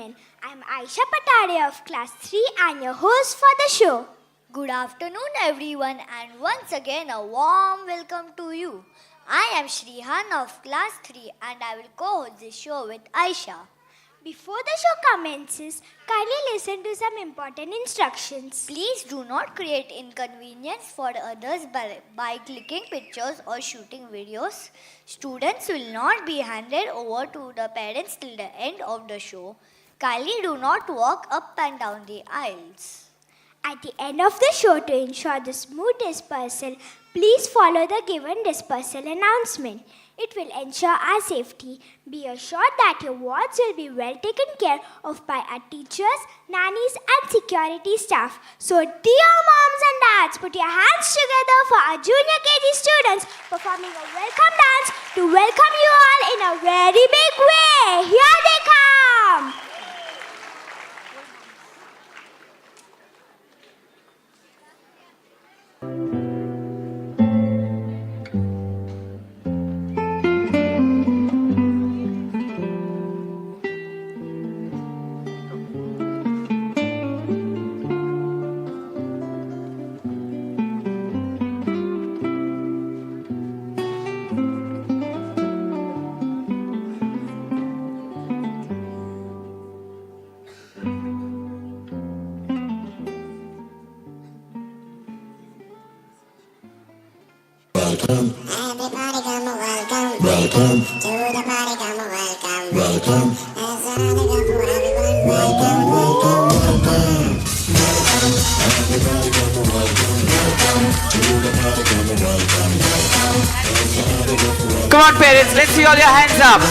evening. I'm Aisha Patade of Class 3 and your host for the show. Good afternoon, everyone, and once again a warm welcome to you. I am Shrihan of Class 3 and I will co-host this show with Aisha. Before the show commences, kindly listen to some important instructions. Please do not create inconvenience for others by clicking pictures or shooting videos. Students will not be handed over to the parents till the end of the show. Kindly do not walk up and down the aisles. At the end of the show, to ensure the smooth dispersal, please follow the given dispersal announcement. It will ensure our safety. Be assured that your wards will be well taken care of by our teachers, nannies and security staff. So dear moms and dads, put your hands together for our junior KG students performing a welcome dance to welcome you all in a very big way. Here they come. Welcome. Everybody come a welcome. Welcome. To the party come a welcome. Welcome. There's another come for everyone. Welcome, welcome, welcome. Welcome. Everybody come a welcome. Welcome. To the party come a welcome. Welcome. There's another come for everyone. Come on parents, let's see all your hands up.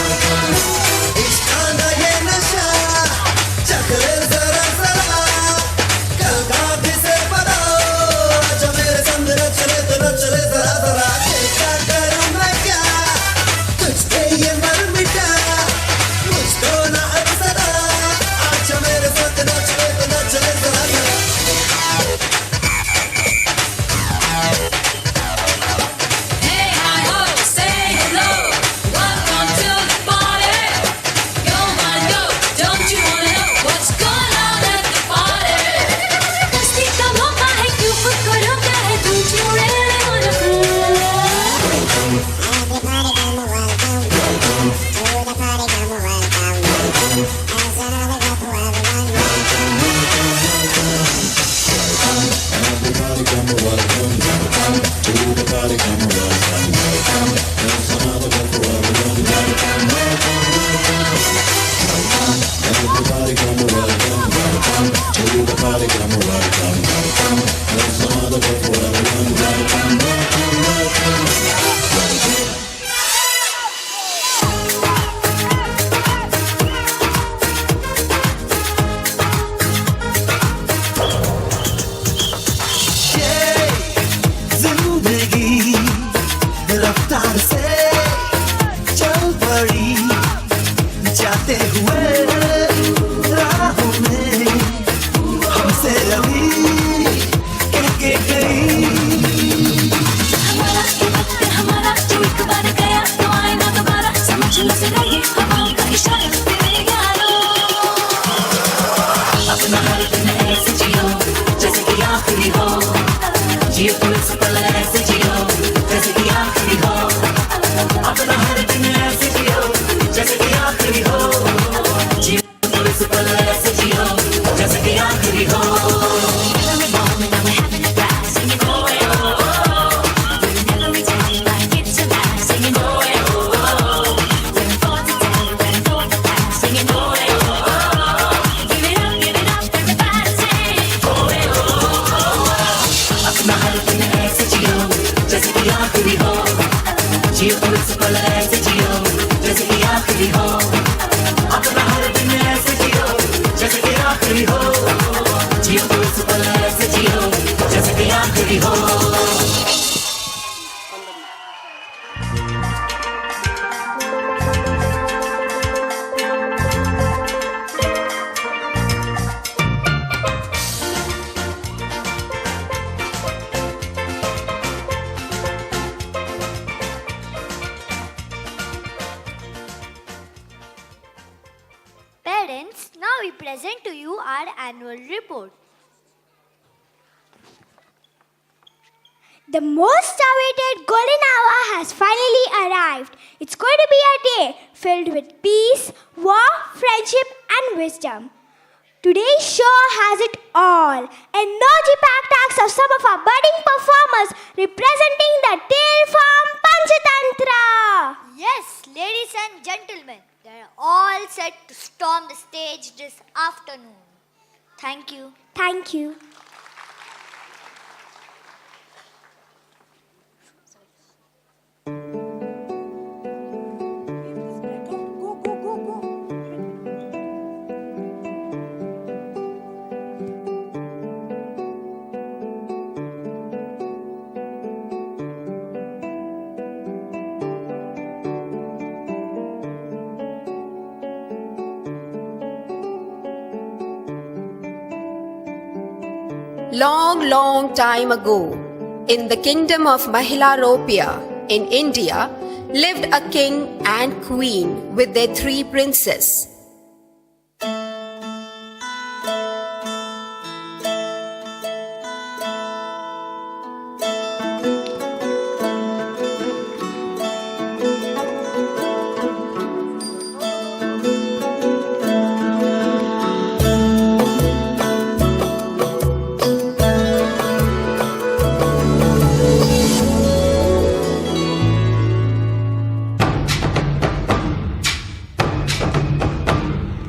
present to you our annual report. The most awaited golden hour has finally arrived. It's going to be a day filled with peace, war, friendship, and wisdom. Today's show has it all. Energy-packed acts of some of our budding performers representing the tale from Panchatantra. Yes, ladies and gentlemen, they are all set to storm the stage this afternoon. Thank you. Thank you. Long, long time ago, in the kingdom of Mahilaropia in India, lived a king and queen with their 3 princes.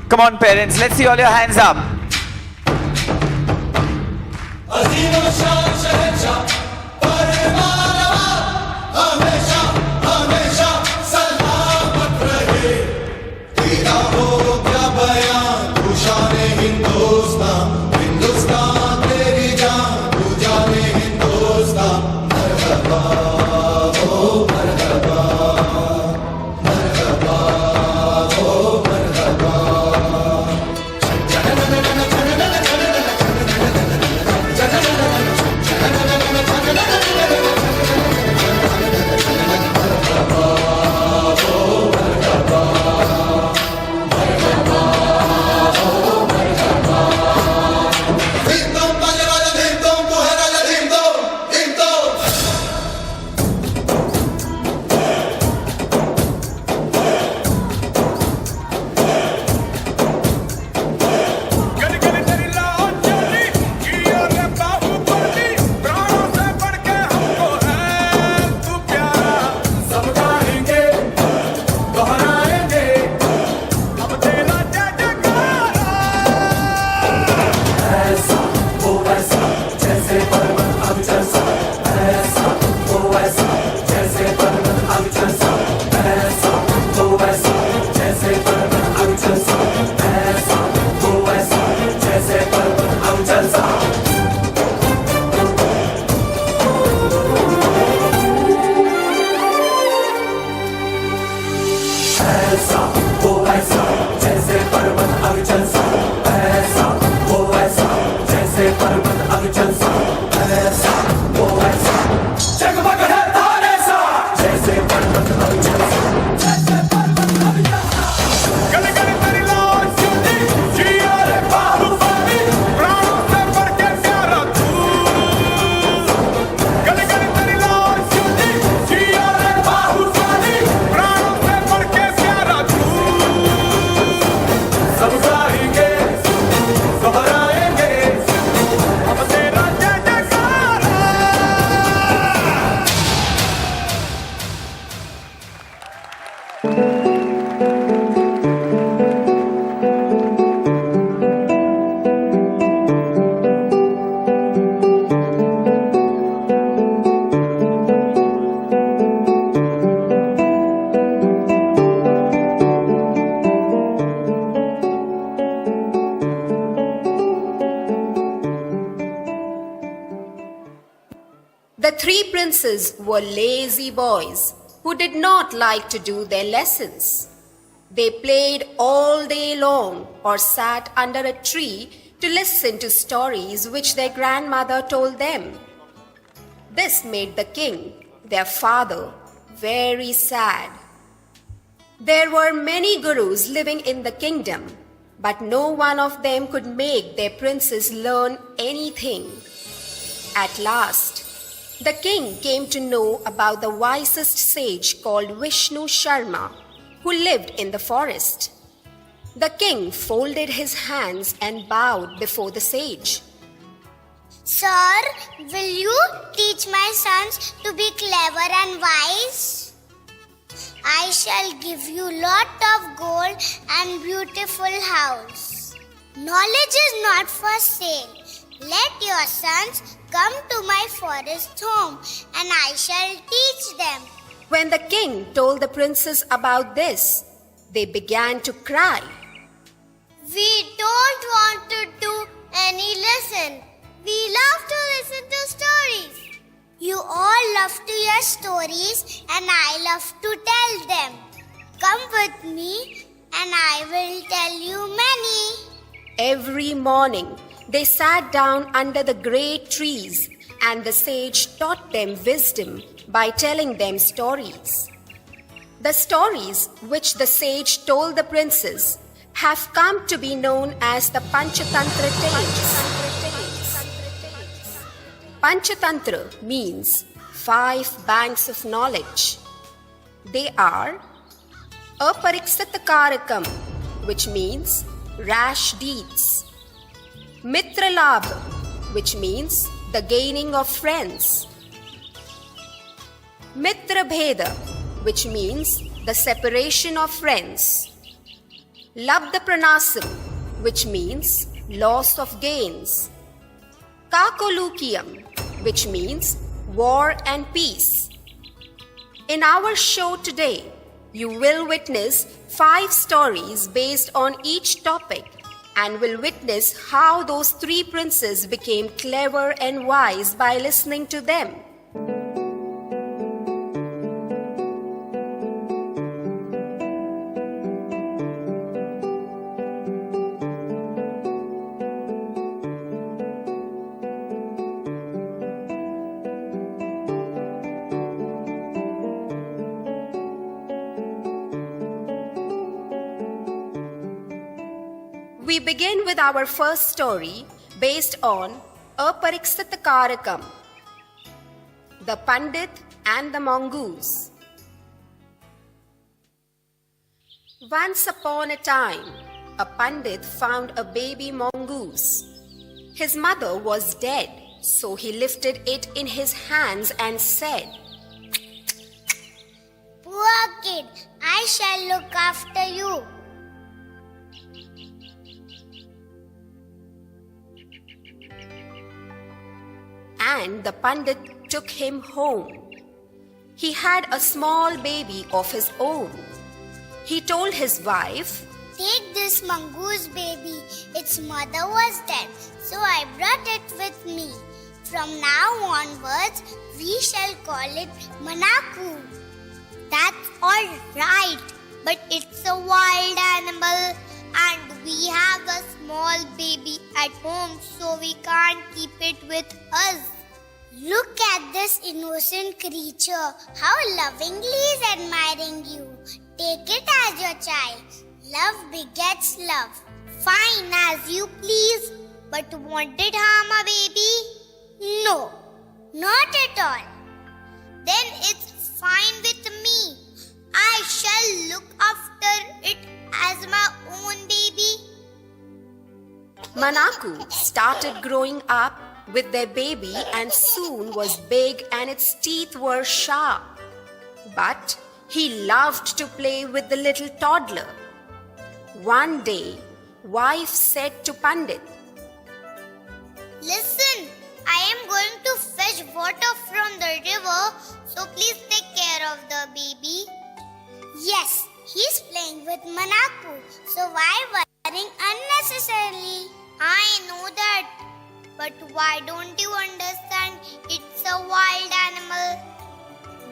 Come on, parents, let's see all your hands up. The 3 princes were lazy boys who did not like to do their lessons. They played all day long or sat under a tree to listen to stories which their grandmother told them. This made the king, their father, very sad. There were many gurus living in the kingdom, but no one of them could make their princess learn anything. At last, the king came to know about the wisest sage called Vishnu Sharma, who lived in the forest. The king folded his hands and bowed before the sage. Sir, will you teach my sons to be clever and wise? I shall give you lot of gold and beautiful house. Knowledge is not for sale. Let your sons come to my forest home and I shall teach them. When the king told the princes about this, they began to cry. We don't want to do any lesson. We love to listen to stories. You all love to hear stories and I love to tell them. Come with me and I will tell you many. Every morning, they sat down under the great trees and the sage taught them wisdom by telling them stories. The stories which the sage told the princes have come to be known as the Panchatantra tales. Panchatantra means 5 banks of knowledge. They are Aparikshitakarakam, which means rash deeds. Mitralabh, which means the gaining of friends. Mitrabheda, which means the separation of friends. Labdapranasam, which means loss of gains. Kakolukiyam, which means war and peace. In our show today, you will witness 5 stories based on each topic and will witness how those 3 princes became clever and wise by listening to them. We begin with our first story based on Aparikshitakarakam, the Pundit and the Mongoose. Once upon a time, a Pundit found a baby mongoose. His mother was dead, so he lifted it in his hands and said, Poor kid, I shall look after you. And the Pundit took him home. He had a small baby of his own. He told his wife, Take this mongoose baby. Its mother was dead, so I brought it with me. From now onwards, we shall call it Manaku. That's all right, but it's a wild animal and we have a small baby at home, so we can't keep it with us. Look at this innocent creature. How lovingly is admiring you. Take it as your child. Love begets love. Fine, as you please. But won't it harm a baby? No, not at all. Then it's fine with me. I shall look after it as my own baby. Manaku started growing up with their baby and soon was big and its teeth were sharp. But he loved to play with the little toddler. One day, wife said to Pundit, Listen, I am going to fetch water from the river, so please take care of the baby. Yes, he's playing with Manaku, so why worrying unnecessarily? I know that. But why don't you understand? It's a wild animal.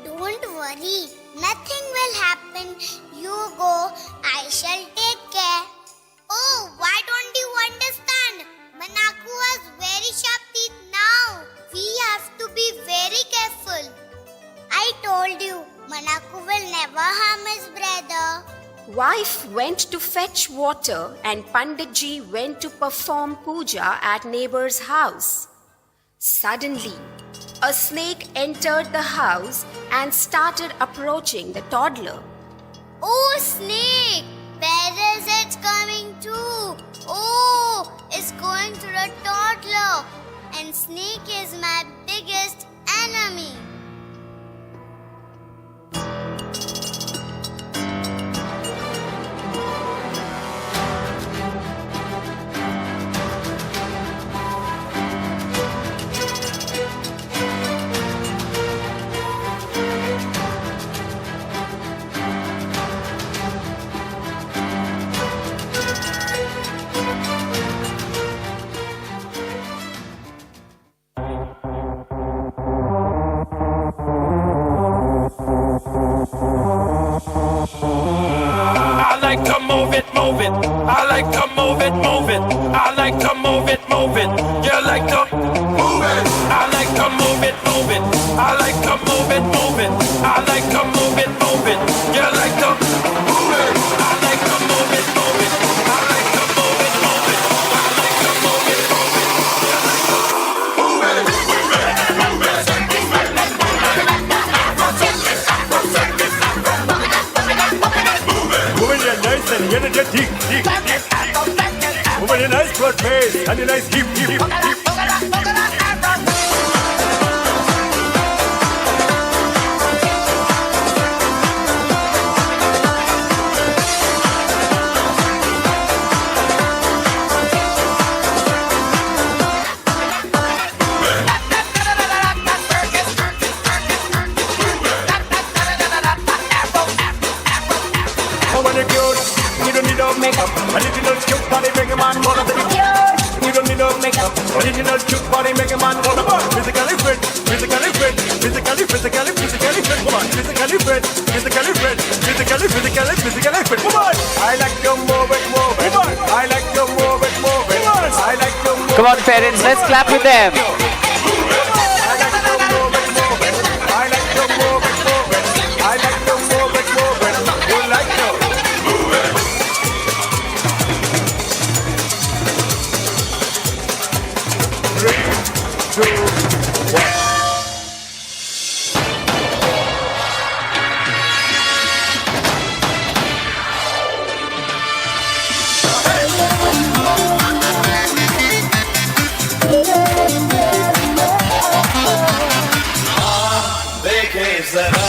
Don't worry. Nothing will happen. You go. I shall take care. Oh, why don't you understand? Manaku has very sharp teeth now. We have to be very careful. I told you, Manaku will never harm his brother. Wife went to fetch water and Panditji went to perform puja at neighbor's house. Suddenly, a snake entered the house and started approaching the toddler. Oh, snake! Where is it coming to? Oh, it's going to the toddler. And snake is my biggest enemy. I like to move it, move it. I like to move it, move it. I like to move it, move it. You like to move it. I like to move it, move it. I like to move it, move it. I like to move it, move it. You like to move it. I like to move it, move it. I like to move it, move it. I like to move it, move it. You like to move it, move it, move it. Moving your nice and energetic, moving your nice broad face and your nice hip. Original cute body make a man wanna be cute. You don't need no makeup. Original cute body make a man wanna be physically fit, physically fit, physically fit. Woman, physically fit, physically fit, physically fit. Woman, I like to move it. Woman, I like to move it. I like to move it. Come on, parents, let's clap with them. I like to move it. I like to move it. I like to move it. You like to move it. 3, 2, 1. देखे जरा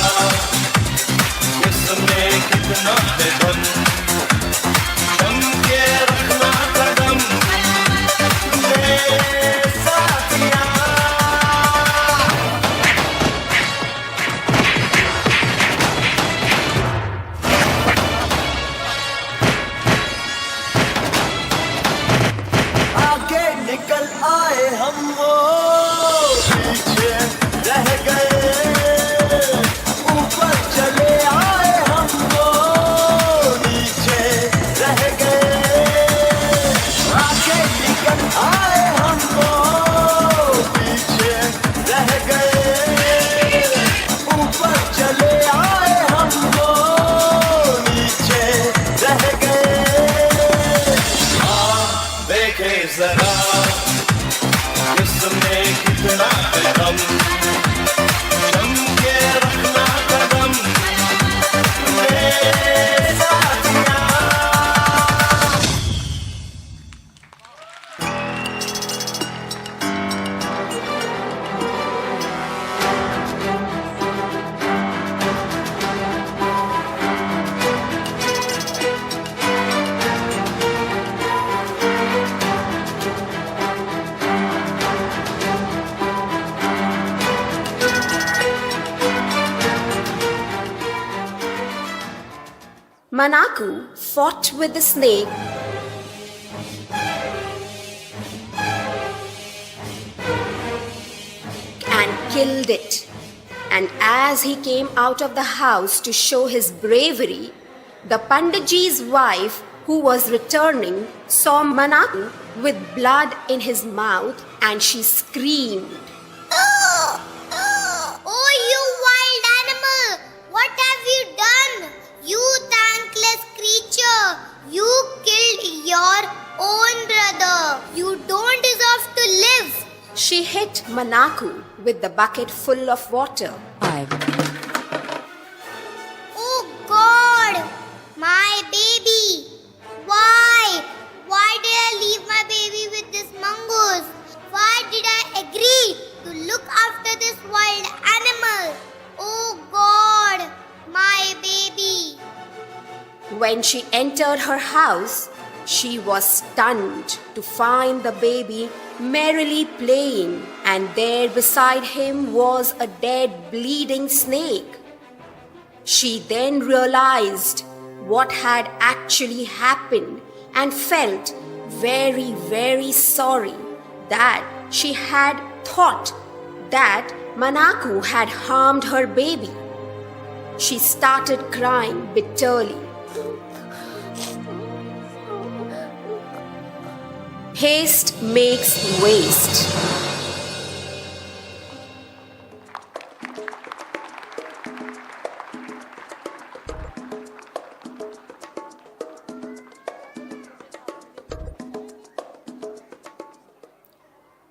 किसने कितना बेदम दम के रखना कदम मेरे साथिया आगे निकल आए हम वो पीछे रह गए ऊपर चले आए हम वो नीचे रह गए आगे निकल आए हम वो पीछे रह गए ऊपर चले आए हम वो नीचे रह गए देखे जरा किसने कितना दम दम के रखना कदम मेरे साथिया Manaku fought with the snake and killed it. And as he came out of the house to show his bravery, the Panditji's wife, who was returning, saw Manaku with blood in his mouth and she screamed. Oh, you wild animal! What have you done? You thankless creature! Manaku with the bucket full of water. Oh God, my baby. Why? Why did I leave my baby with this mongoose? Why did I agree to look after this wild animal? Oh God, my baby. When she entered her house, she was stunned to find the baby merrily playing, and there beside him was a dead, bleeding snake. She then realized what had actually happened and felt very, very sorry that she had thought that Manaku had harmed her baby. She started crying bitterly. Haste makes waste.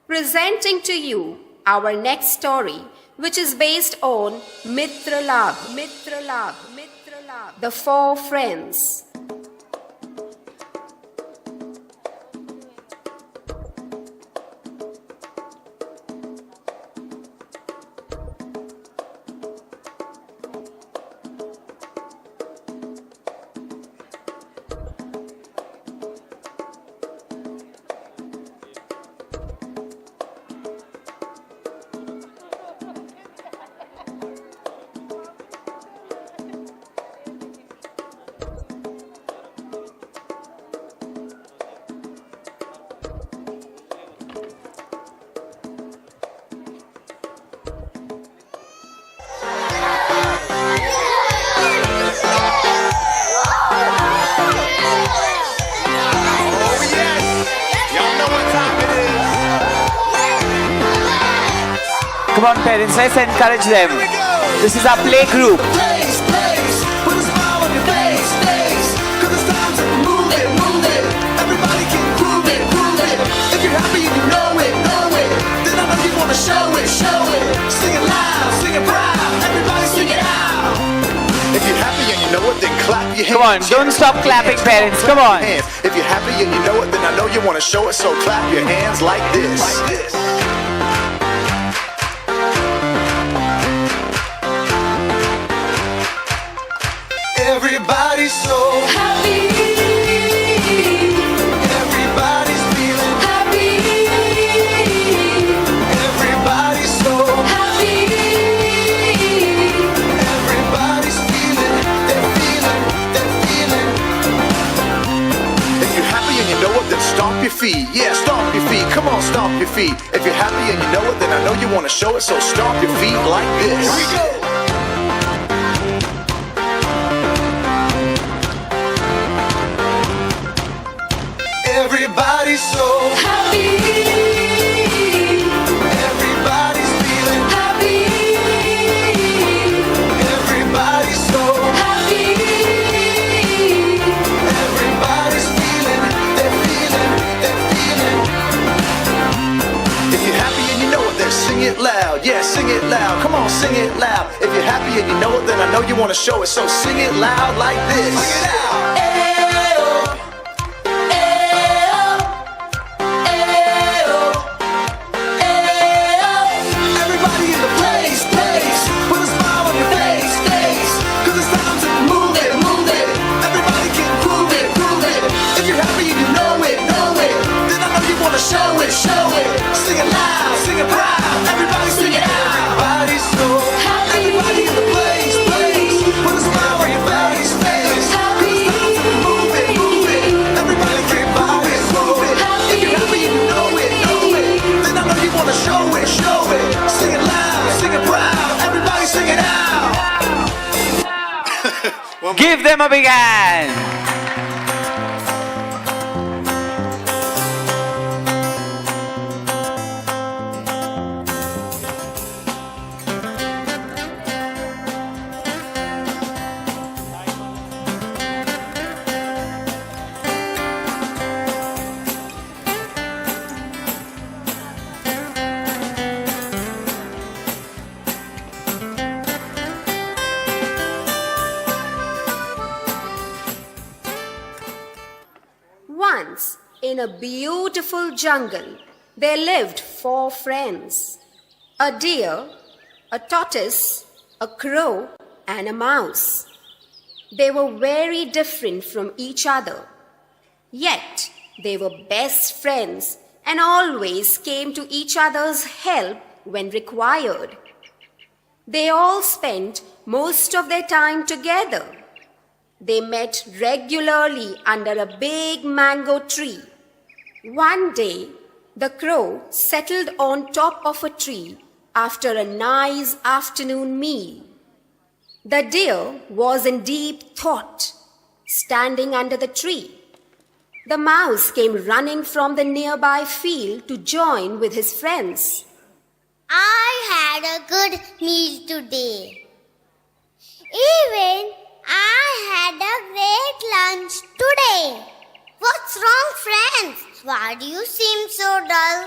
Presenting to you our next story, which is based on Mitralabh, the Four Friends. Come on, parents, let's encourage them. This is our play group. Come on, don't stop clapping, parents. Come on. If you're happy and you know it, then I know you want to show it. So clap your hands like this. Like this. Everybody's so happy. Everybody's feeling happy. Everybody's so happy. Everybody's feeling, they're feeling. If you're happy and you know it, then stomp your feet. Yeah, stomp your feet. Come on, stomp your feet. If you're happy and you know it, then I know you want to show it. So stomp your feet like this. Here we go. Everybody's so happy. Everybody's feeling happy. Everybody's so happy. Everybody's feeling, they're feeling. If you're happy and you know it, then sing it loud. Yeah, sing it loud. Come on, sing it loud. If you're happy and you know it, then I know you want to show it. So sing it loud like this. Sing it out. Show it, sing it loud, sing it proud, everybody sing it out. Everybody's so happy, everybody in the place, put a smile on your face, happy. Move it, everybody keep moving, If you're happy and you know it, then I know you wanna show it, sing it loud, sing it proud, everybody sing it out. Give them a big hand. Once, in a beautiful jungle, there lived 4 friends: a deer, a tortoise, a crow, and a mouse. They were very different from each other, yet they were best friends and always came to each other's help when required. They all spent most of their time together. They met regularly under a big mango tree. One day, the crow settled on top of a tree after a nice afternoon meal. The deer was in deep thought, standing under the tree. The mouse came running from the nearby field to join with his friends. I had a good meal today. Even I had a great lunch today. What's wrong, friends? Why do you seem so dull?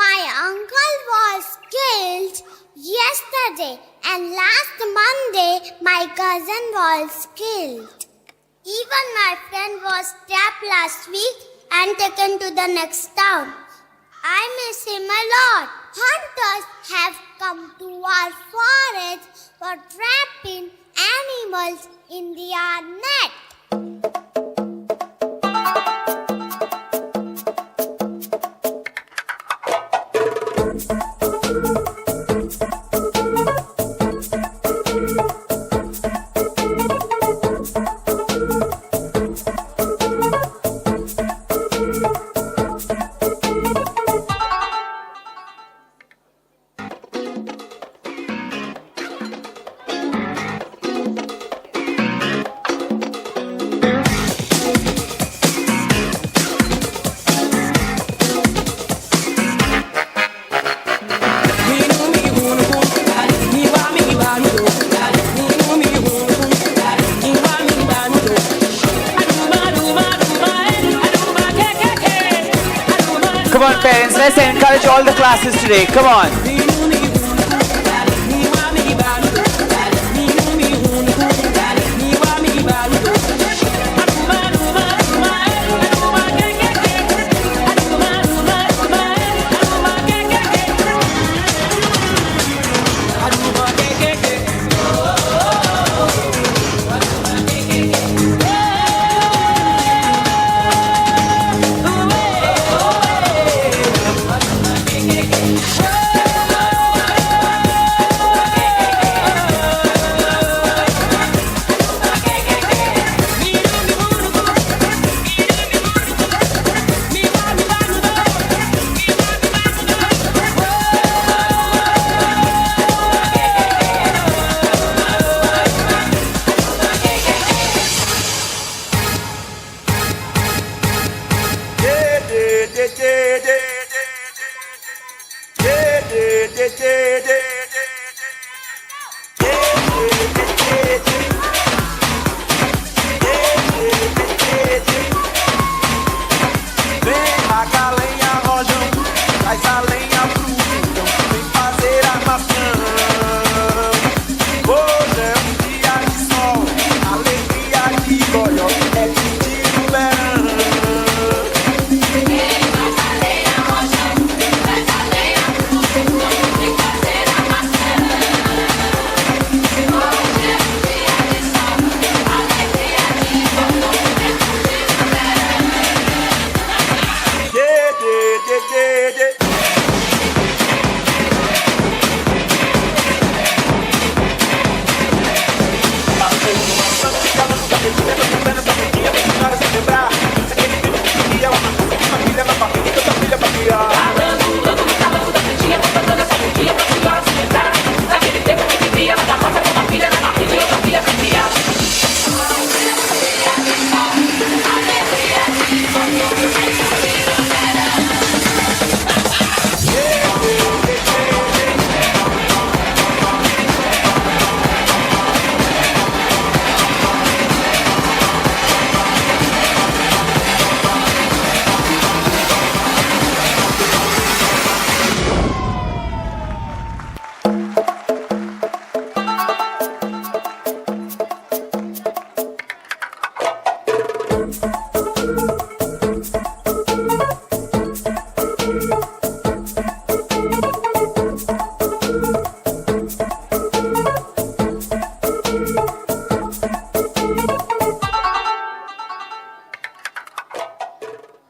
My uncle was killed yesterday, and last Monday my cousin was killed. Even my friend was stabbed last week and taken to the next town. I miss him a lot. Hunters have come to our forest for trapping animals in their net. Come on, parents, let's encourage all the classes today. Come on.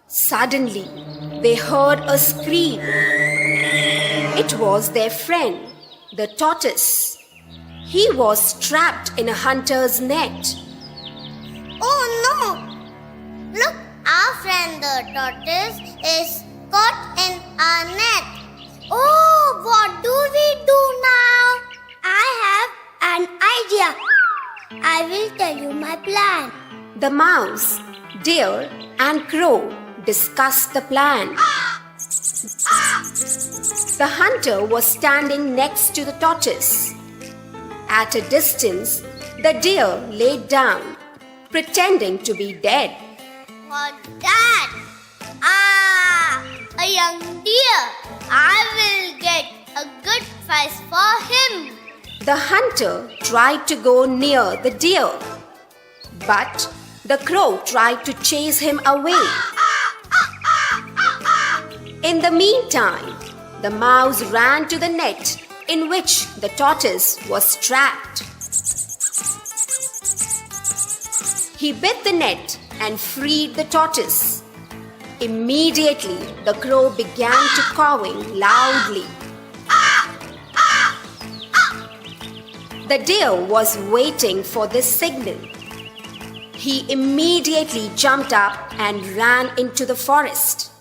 Suddenly, they heard a scream. It was their friend, the tortoise. He was trapped in a hunter's net. Oh no! Look, our friend the tortoise is caught in a net. Oh, what do we do now? I have an idea. I will tell you my plan. The mouse, deer, and crow discussed the plan. The hunter was standing next to the tortoise. At a distance, the deer laid down, pretending to be dead. What's that? Ah, a young deer. I will get a good prize for him. The hunter tried to go near the deer, but the crow tried to chase him away. In the meantime, the mouse ran to the net in which the tortoise was trapped. He bit the net and freed the tortoise. Immediately, the crow began to cawing loudly. The deer was waiting for this signal. He immediately jumped up and ran into the forest.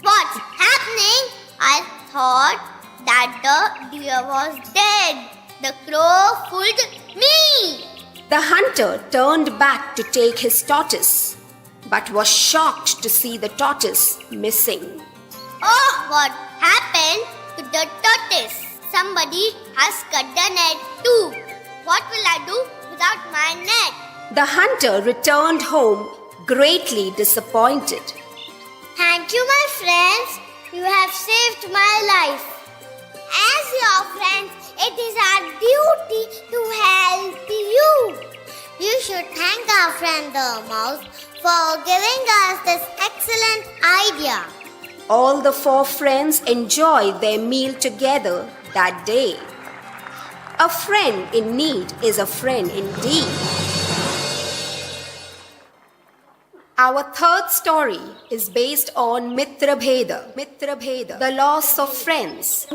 What's happening? I thought that the deer was dead. The crow fooled me. The hunter turned back to take his tortoise, but was shocked to see the tortoise missing. Oh, what happened to the tortoise? Somebody has cut the net too. What will I do without my net? The hunter returned home greatly disappointed. Thank you, my friends. You have saved my life. As your friends, it is our duty to help you. You should thank our friend the mouse for giving us this excellent idea. All the four friends enjoyed their meal together that day. A friend in need is a friend indeed. Our third story is based on Mitra Bheda, the loss of friends.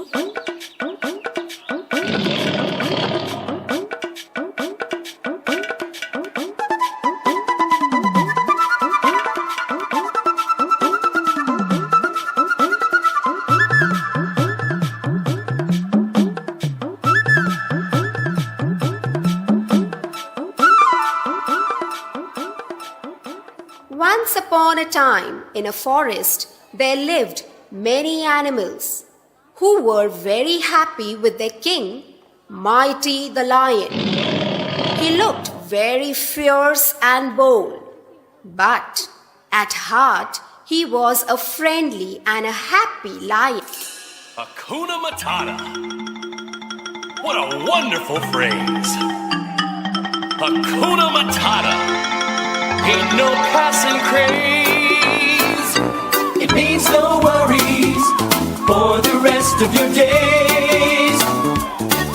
Once upon a time, in a forest, there lived many animals who were very happy with their king, Mighty the lion. He looked very fierce and bold, but at heart he was a friendly and a happy lion. Hakuna Matata. What a wonderful phrase. Hakuna Matata. Ain't no passing craze. It means no worries for the rest of your days.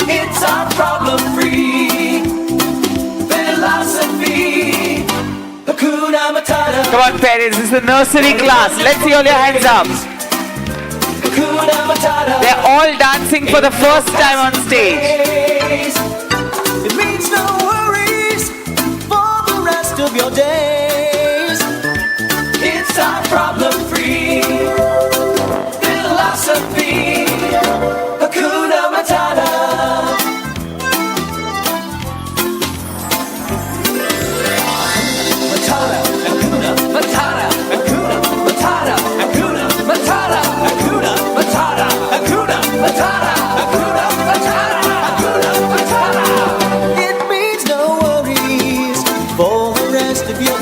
It's our problem-free philosophy. Hakuna Matata. Come on, parents, this is the nursery class. Let's see all your hands up. Hakuna Matata. They're all dancing for the first time on stage. It means no worries for the rest of your days. It's our problem-free philosophy. Hakuna Matata. Matata, Hakuna Matata, Hakuna Matata, Hakuna Matata, Hakuna Matata, Hakuna Matata, Hakuna Matata, Hakuna Matata. It means no worries for the rest of your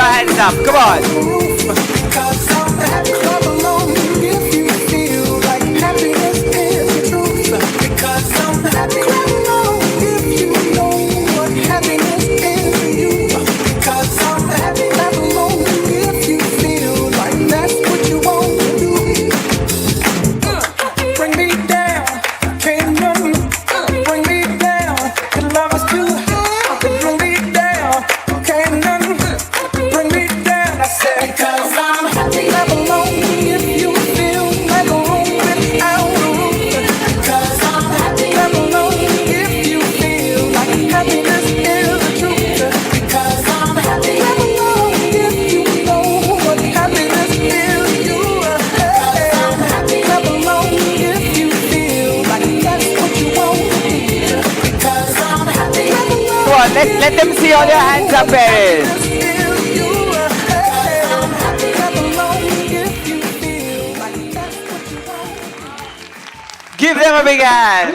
your hands up. Come on. Because I'm happy, clap along if you feel like happiness is the truth. Because I'm happy, clap along if you know what happiness is to you. Because I'm happy, clap along if you feel like that's what you want to do. Bring me down, can't nothing bring me down. Your love is too high. Bring me down, can't nothing bring me down. I said, because I'm happy, clap along if you feel like a home without a roof. Because I'm happy, clap along if you feel like happiness is the truth. Because I'm happy, clap along if you know what happiness is to you. Because I'm happy, clap along if you feel like that's what you want to do. Because I'm happy, clap along. Come on, let them see all your hands up, parents. Give them a big hand.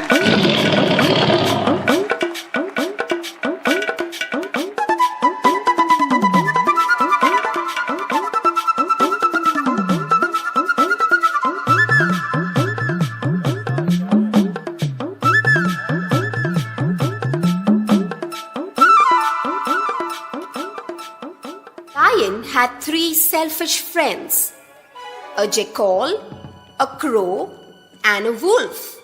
Lion had three selfish friends, a jackal, a crow, and a wolf.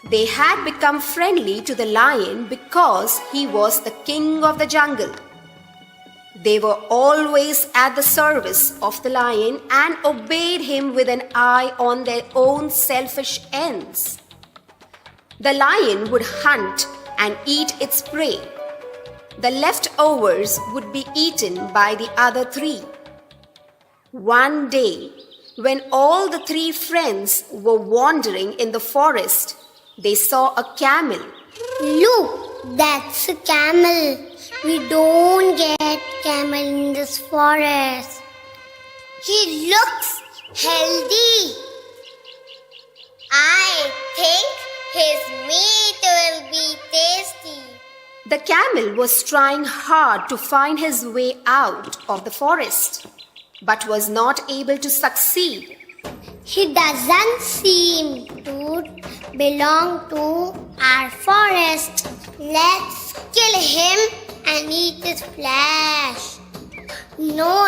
They had become friendly to the lion because he was the king of the jungle. They were always at the service of the lion and obeyed him with an eye on their own selfish ends. The lion would hunt and eat its prey. The leftovers would be eaten by the other three. One day, when all the three friends were wandering in the forest, they saw a camel. Look, that's a camel. We don't get camel in this forest. He looks healthy. I think his meat will be tasty. The camel was trying hard to find his way out of the forest, but was not able to succeed. He doesn't seem to belong to our forest. Let's kill him and eat his flesh. No,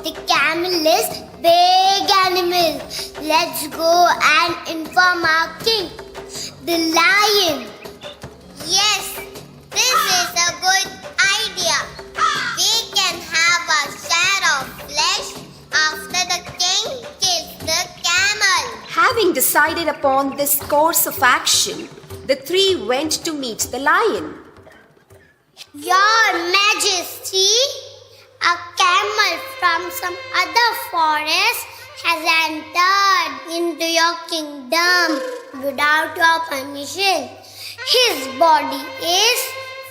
the camel is big animal. Let's go and inform our king, the lion. Yes, this is a good idea. We can have a share of flesh after the king kills the camel. Having decided upon this course of action, the three went to meet the lion. Your Majesty, a camel from some other forest has entered into your kingdom without your permission. His body is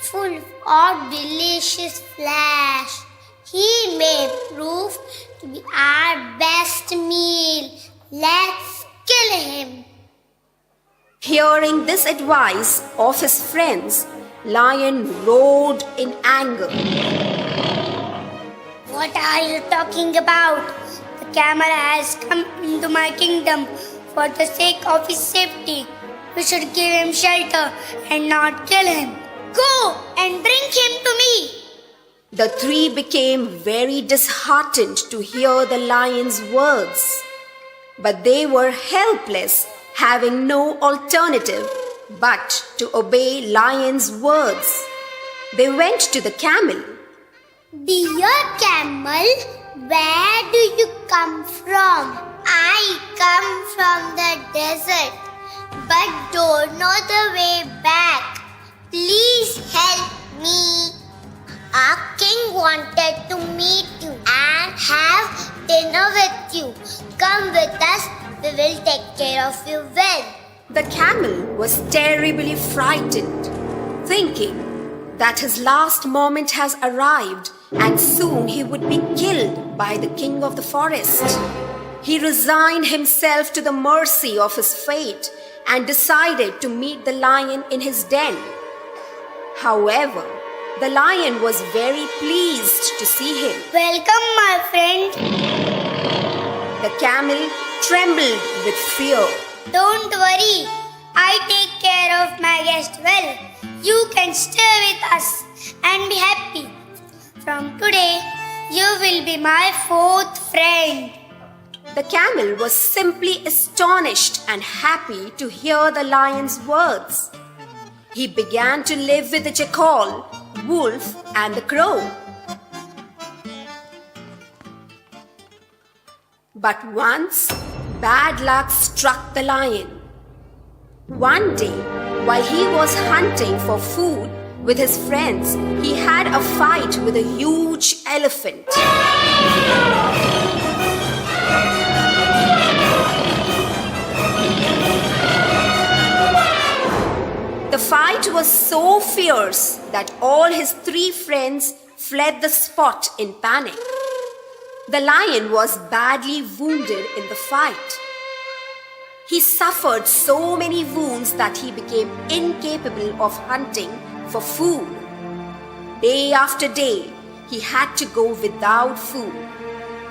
full of delicious flesh. He may prove to be our best meal. Let's kill him. Hearing this advice of his friends, Lion roared in anger. What are you talking about? The camel has come into my kingdom for the sake of his safety. We should give him shelter and not kill him. Go and bring him to me. The three became very disheartened to hear the lion's words. But they were helpless, having no alternative but to obey lion's words. They went to the camel. Dear camel, where do you come from? I come from the desert, but don't know the way back. Please help me. Our king wanted to meet you and have dinner with you. Come with us, we will take care of you well. The camel was terribly frightened, thinking that his last moment has arrived and soon he would be killed by the king of the forest. He resigned himself to the mercy of his fate and decided to meet the lion in his den. However, The lion was very pleased to see him. Welcome, my friend. The camel trembled with fear. Don't worry. I take care of my guest well. You can stay with us and be happy. From today, you will be my fourth friend. The camel was simply astonished and happy to hear the lion's words. He began to live with the jackal, wolf, and the crow. But once, bad luck struck the lion. One day, while he was hunting for food with his friends, he had a fight with a huge elephant. The fight was so fierce that all his 3 friends fled the spot in panic. The lion was badly wounded in the fight. He suffered so many wounds that he became incapable of hunting for food. Day after day, he had to go without food.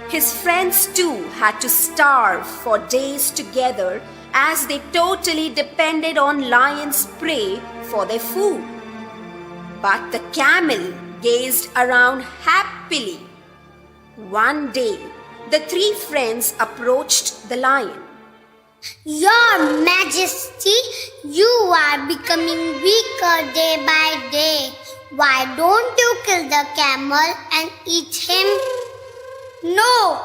His friends too had to starve for days together as they totally depended on lion's prey for their food. But the camel gazed around happily. One day, the 3 friends approached the lion. Your Majesty, you are becoming weaker day by day. Why don't you kill the camel and eat him? No,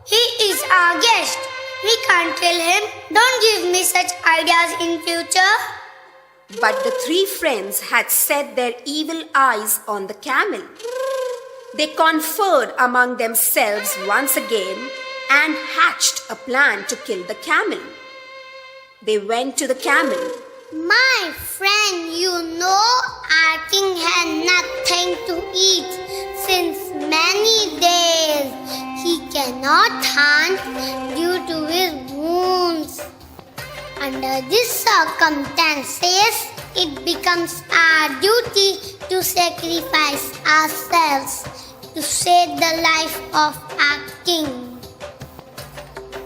he is our guest. We can't kill him. Don't give me such ideas in future. But the 3 friends had set their evil eyes on the camel. They conferred among themselves once again and hatched a plan to kill the camel. They went to the camel. My friend, you know our king had nothing to eat since many days. He cannot hunt due to his wounds. Under these circumstances, it becomes our duty to sacrifice ourselves to save the life of our king.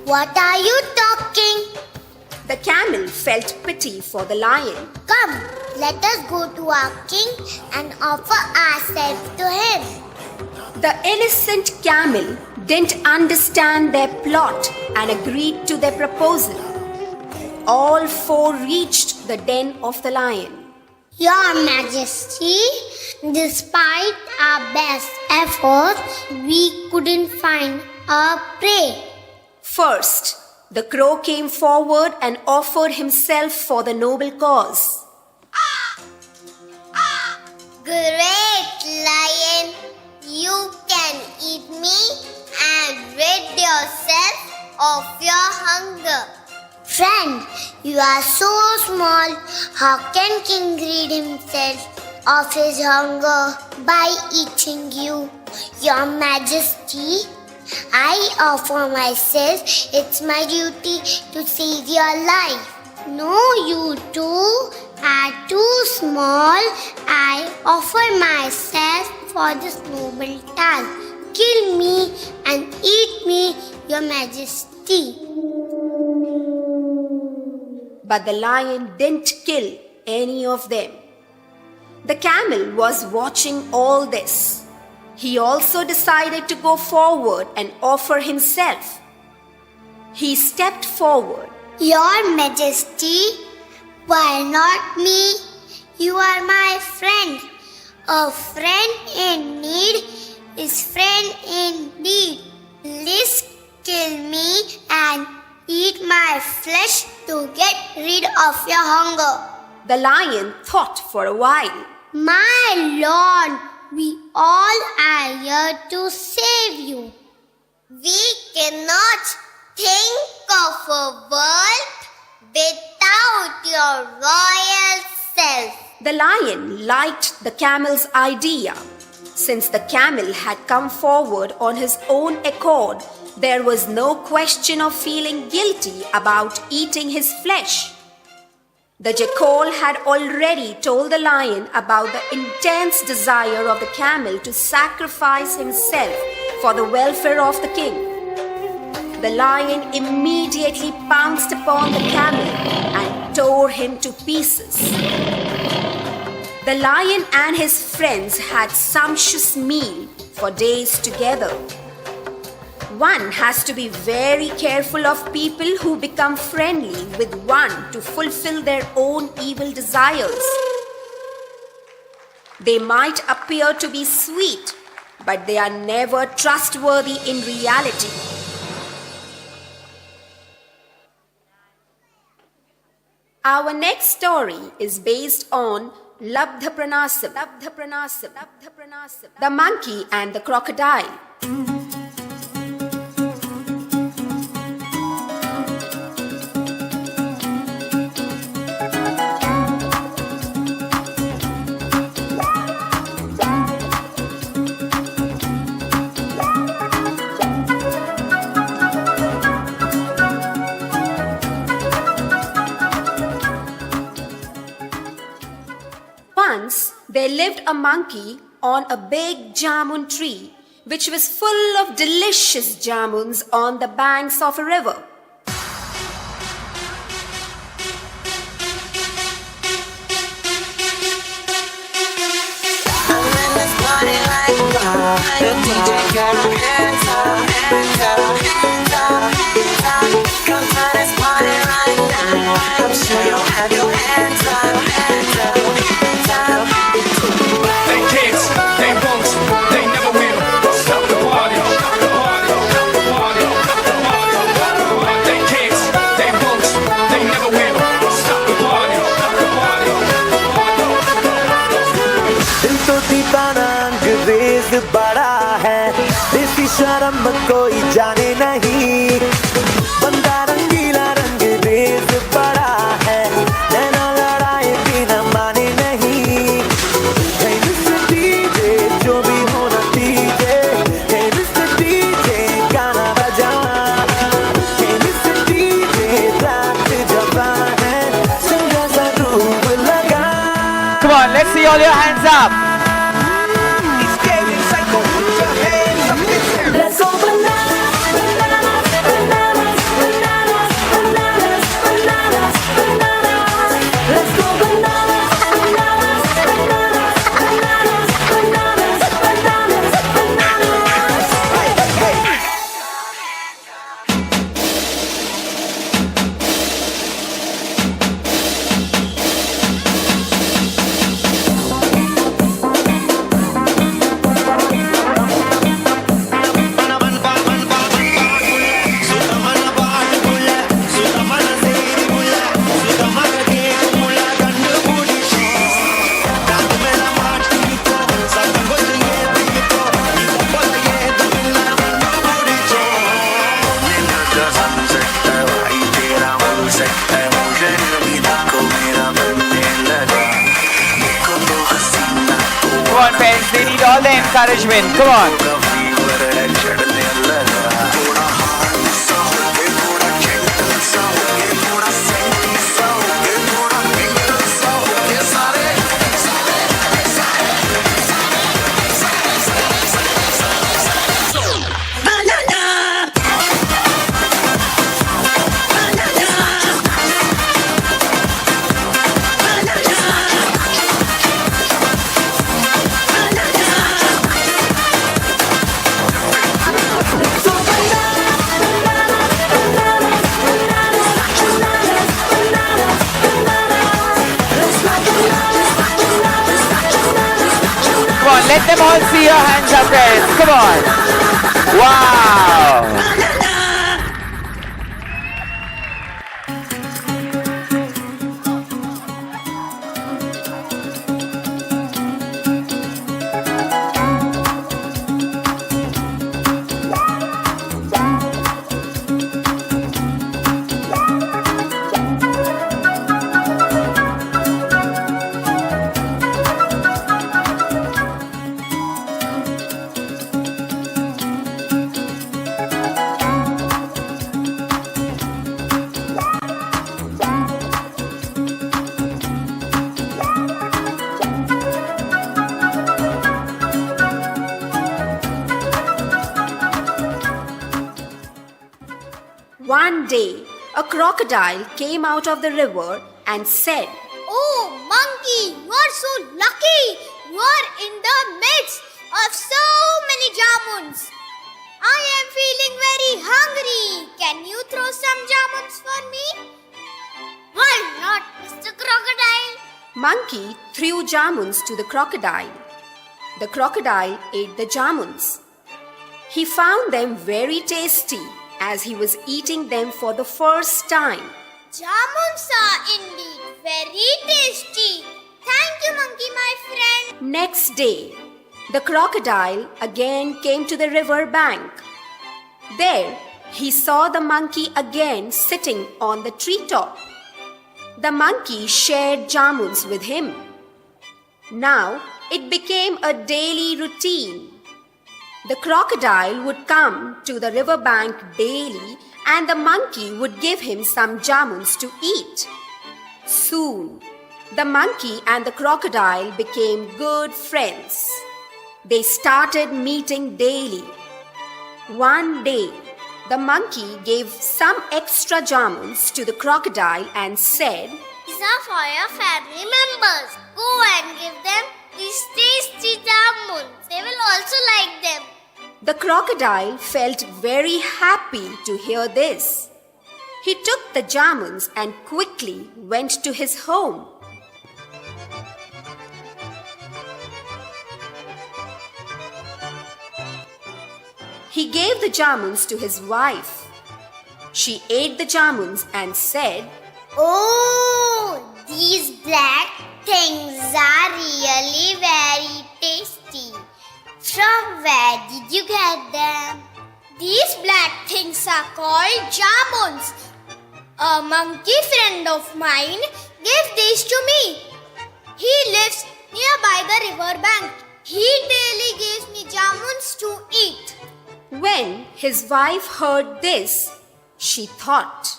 What are you talking? The camel felt pity for the lion. Come, let us go to our king and offer ourselves to him. The innocent camel didn't understand their plot and agreed to their proposal. All 4 reached the den of the lion. Your Majesty, despite our best efforts, we couldn't find our prey. First, the crow came forward and offered himself for the noble cause. Great lion, you can eat me and rid yourself of your hunger. Friend, you are so small. How can king rid himself of his hunger by eating you? Your Majesty, I offer myself. It's my duty to save your life. No, you two are too small. I offer myself for this noble task. Kill me and eat me, Your Majesty. But the lion didn't kill any of them. The camel was watching all this. He also decided to go forward and offer himself. He stepped forward. Your Majesty, why not me? You are my friend. A friend in need is friend indeed. Please kill me and eat my flesh to get rid of your hunger. The lion thought for a while. My lord, we all are here to save you. We cannot think of a world without your royal self. The lion liked the camel's idea. Since the camel had come forward on his own accord, there was no question of feeling guilty about eating his flesh. The jackal had already told the lion about the intense desire of the camel to sacrifice himself for the welfare of the king. The lion immediately pounced upon the camel and tore him to pieces. The lion and his friends had sumptuous meal for days together. One has to be very careful of people who become friendly with one to fulfill their own evil desires. They might appear to be sweet, but they are never trustworthy in reality. Our next story is based on Labdhapranasam, the monkey and the crocodile. Once there lived a monkey on a big jamun tree, which was full of delicious jamuns on the banks of a river. They can't, they won't, they never will stop the party. They can't, they won't, they never will stop the party. दिल तो दीवाना अंग्रेज बड़ा है, देसी शर्म कोई जाने नहीं. बंदा रंगीला रंगरेज बड़ा है, नैना लड़ाए बिना माने नहीं. Hey Mr. DJ, जो भी हो नतीजे. Hey Mr. DJ, गाना बजा. Hey Mr. DJ, रात जवान है, संगा सा रूप लगा. Come on, let's see all your hands up. It's getting psycho, put your hands up. Let's go bananas, bananas, bananas, bananas, bananas, bananas, bananas. Let's go bananas, bananas, bananas, bananas, bananas, bananas, bananas. Hey, hey, hey. Come on, parents, they need all the encouragement. Come on. Come on, let them all see your hands up, parents. Come on. Wow. One day, a crocodile came out of the river and said, Oh, monkey, you are so lucky. You are in the midst of so many jamuns. I am feeling very hungry. Can you throw some jamuns for me? Why not, Mr. Crocodile? Monkey threw jamuns to the crocodile. The crocodile ate the jamuns. He found them very tasty as he was eating them for the first time. Jamuns are indeed very tasty. Thank you, monkey, my friend. Next day, the crocodile again came to the river bank. There, he saw the monkey again sitting on the treetop. The monkey shared jamuns with him. Now, it became a daily routine. The crocodile would come to the riverbank daily and the monkey would give him some jamuns to eat. Soon, the monkey and the crocodile became good friends. They started meeting daily. One day, the monkey gave some extra jamuns to the crocodile and said, These are for your family members. Go and give them these tasty jamuns. They will also like them. The crocodile felt very happy to hear this. He took the jamuns and quickly went to his home. He gave the jamuns to his wife. She ate the jamuns and said, Oh, these black things are really very tasty. From where did you get them? These black things are called jamuns. A monkey friend of mine gave these to me. He lives nearby the river bank. He daily gives me jamuns to eat. When his wife heard this, she thought,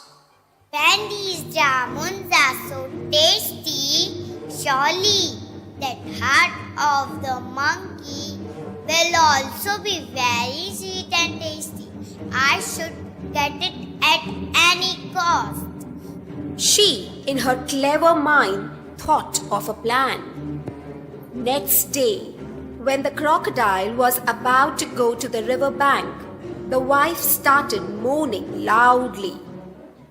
When these jamuns are so tasty, surely that heart of the monkey will also be very sweet and tasty. I should get it at any cost. She, in her clever mind, thought of a plan. Next day, when the crocodile was about to go to the river bank, the wife started moaning loudly.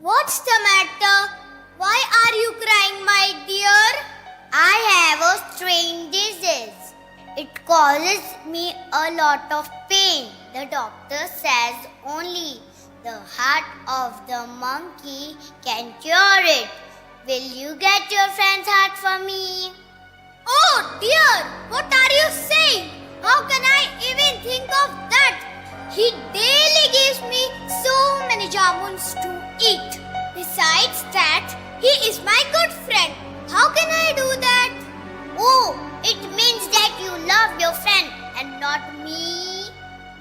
What's the matter? Why are you crying, my dear? I have a strange disease. It causes me a lot of pain. The doctor says only the heart of the monkey can cure it. Will you get your friend's heart for me? Oh dear, what are you saying? How can I even think of that? He daily gives me so many jamuns to eat. Besides that, he is my good friend. How can I do that? Oh, it means that you love your friend and not me.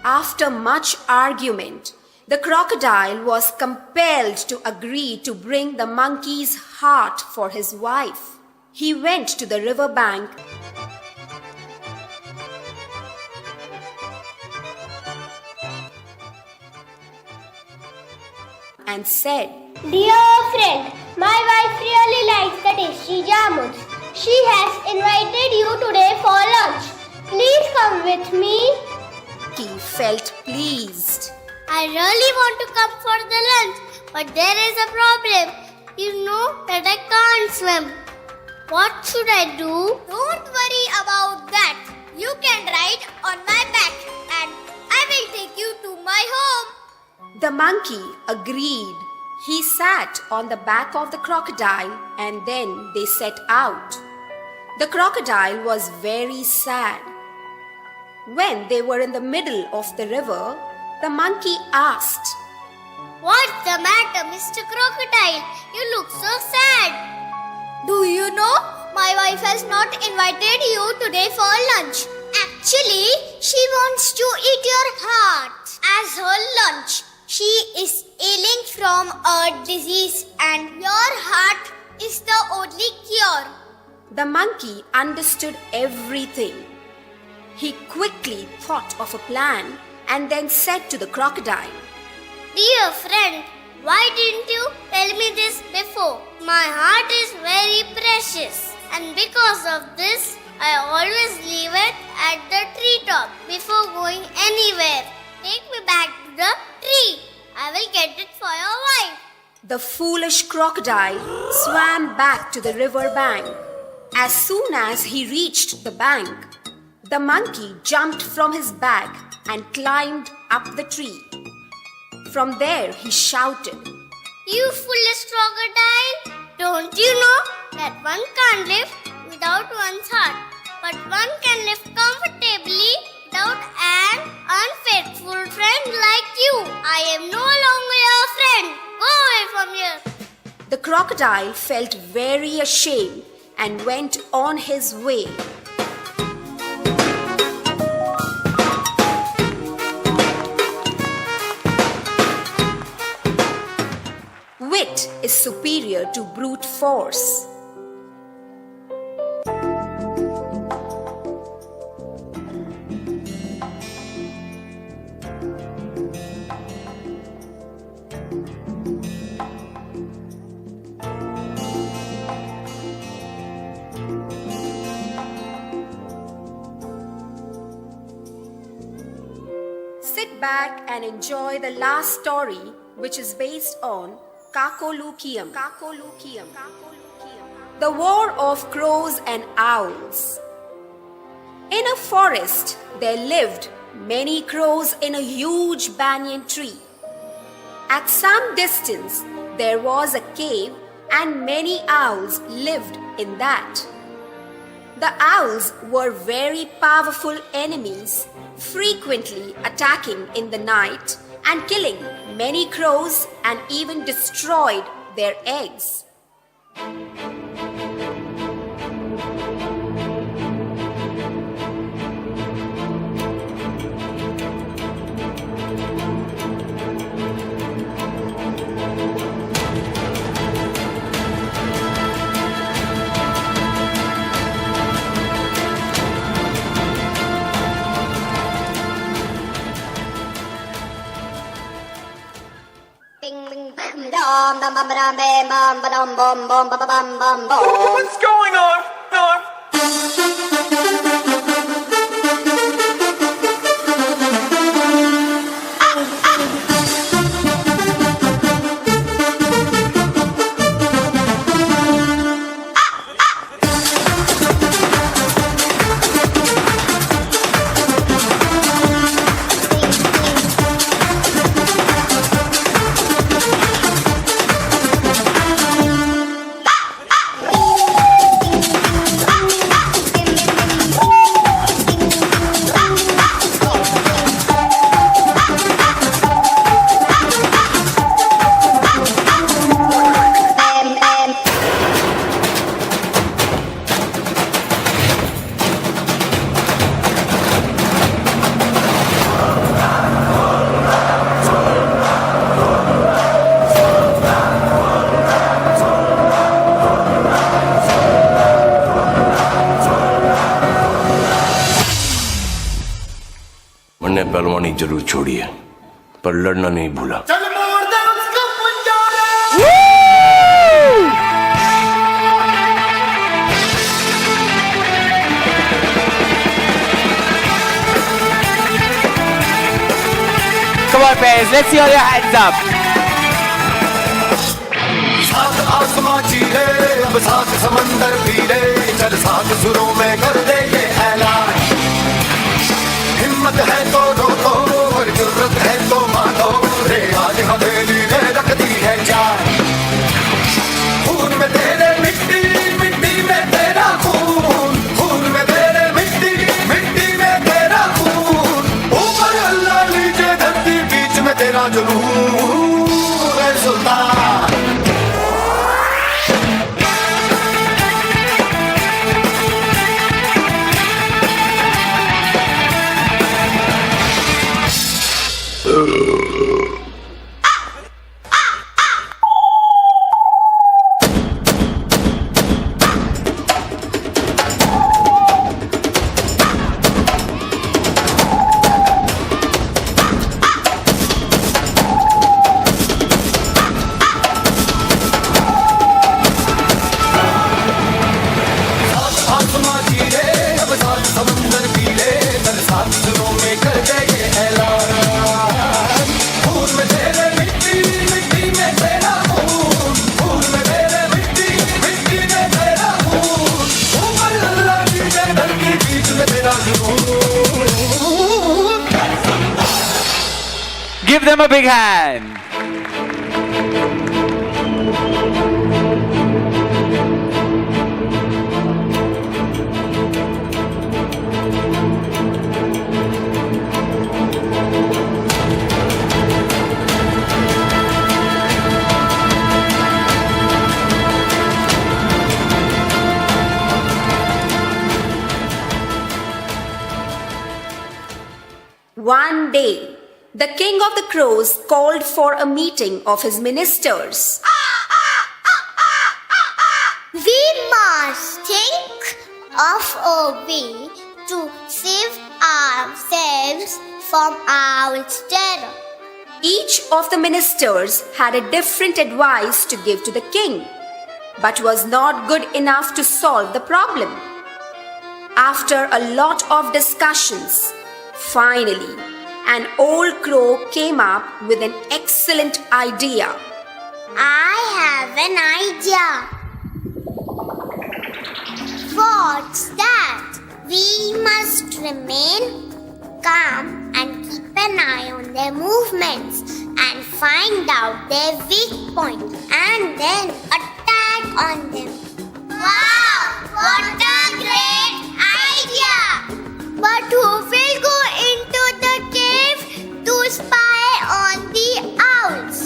After much argument, the crocodile was compelled to agree to bring the monkey's heart for his wife. He went to the river bank and said, Dear friend, my wife really likes the tasty jamuns. She has invited you today for lunch. Please come with me. He felt pleased. I really want to come for the lunch, but there is a problem. You know that I can't swim. What should I do? Don't worry about that. You can ride on my back and I will take you to my home. The monkey agreed. He sat on the back of the crocodile and then they set out. The crocodile was very sad. When they were in the middle of the river, the monkey asked, What's the matter, Mr. Crocodile? You look so sad. Do you know, my wife has not invited you today for lunch. Actually, she wants to eat your heart as her lunch. She is ailing from a disease and your heart is the only cure. The monkey understood everything. He quickly thought of a plan and then said to the crocodile, Dear friend, Why didn't you tell me this before? My heart is very precious, and because of this, I always leave it at the treetop before going anywhere. Take me back to the tree. I will get it for your wife. The foolish crocodile swam back to the river bank. As soon as he reached the bank, the monkey jumped from his bag and climbed up the tree. From there he shouted, You foolish crocodile! Don't you know that one can't live without one's heart, but one can live comfortably without an unfaithful friend like you? I am no longer your friend. Go away from here. The crocodile felt very ashamed and went on his way. Wit is superior to brute force. Sit back and enjoy the last story, which is based on Kakolukium. The War of Crows and Owls. In a forest, there lived many crows in a huge banyan tree. At some distance, there was a cave, and many owls lived in that. The owls were very powerful enemies, frequently attacking in the night and killing many crows and even destroyed their eggs. What's going on? मैंने पहलवानी जरूर छोड़ी है, पर लड़ना नहीं भूला। Come on, parents, let's see all your hands up. सात आसमां चीरे, अब सात समंदर पीरे, चल सात सुरों में कर दे ये ऐलान। हिम्मत है तो रोको और जुर्रत है तो मानो, रे आज हवेली ने रख दी है जान। खून में तेरे मिट्टी, मिट्टी में तेरा खून, खून में तेरे मिट्टी, मिट्टी में तेरा खून। ऊपर अल्लाह नीचे धरती, बीच में तेरा जुनून है सुल्तान। Give them a big hand. One day, the king of the crows called for a meeting of his ministers. We must think of a way to save ourselves from owl's terror. Each of the ministers had a different advice to give to the king, but was not good enough to solve the problem. After a lot of discussions, finally, an old crow came up with an excellent idea. I have an idea. What's that? We must remain calm and keep an eye on their movements and find out their weak point and then attack on them. Wow! What a great idea! But who will go into the cave to spy on the owls?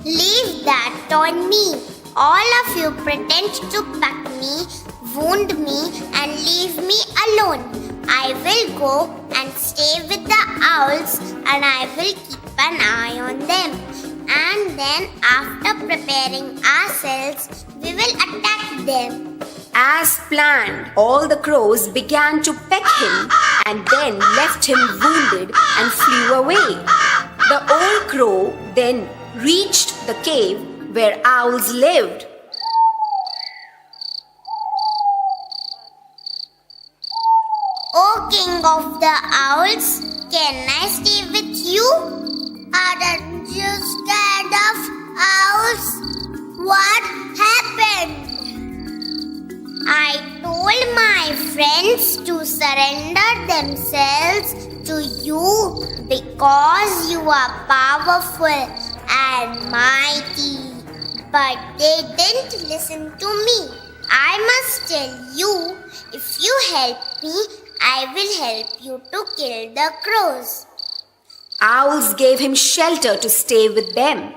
Leave that on me. All of you pretend to peck me, wound me, and leave me alone. I will go and stay with the owls and I will keep an eye on them. And then after preparing ourselves, we will attack them. As planned, all the crows began to peck him and then left him wounded and flew away. The old crow then reached the cave where owls lived. O king of the owls, can I stay with you? Aren't you scared of owls? What happened? I told my friends to surrender themselves to you because you are powerful and mighty. But they didn't listen to me. I must tell you, if you help me, I will help you to kill the crows. Owls gave him shelter to stay with them.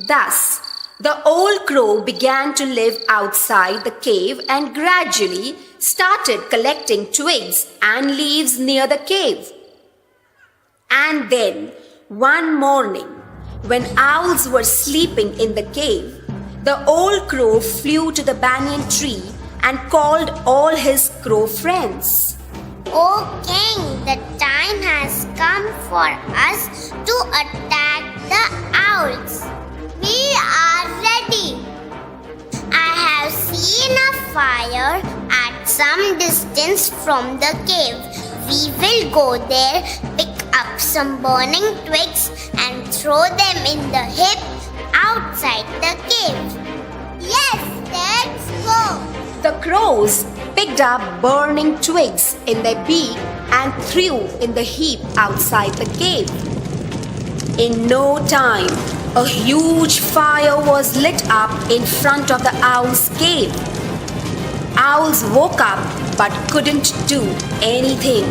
Thus, the old crow began to live outside the cave and gradually started collecting twigs and leaves near the cave. And then, one morning, when owls were sleeping in the cave, the old crow flew to the banyan tree and called all his crow friends. O king, the time has come for us to attack the owls. We are ready. I have seen a fire at some distance from the cave. We will go there, pick up some burning twigs and throw them in the heap outside the cave. Yes, let's go. The crows picked up burning twigs in their beak and threw in the heap outside the cave. In no time, a huge fire was lit up in front of the owl's cave. Owls woke up but couldn't do anything.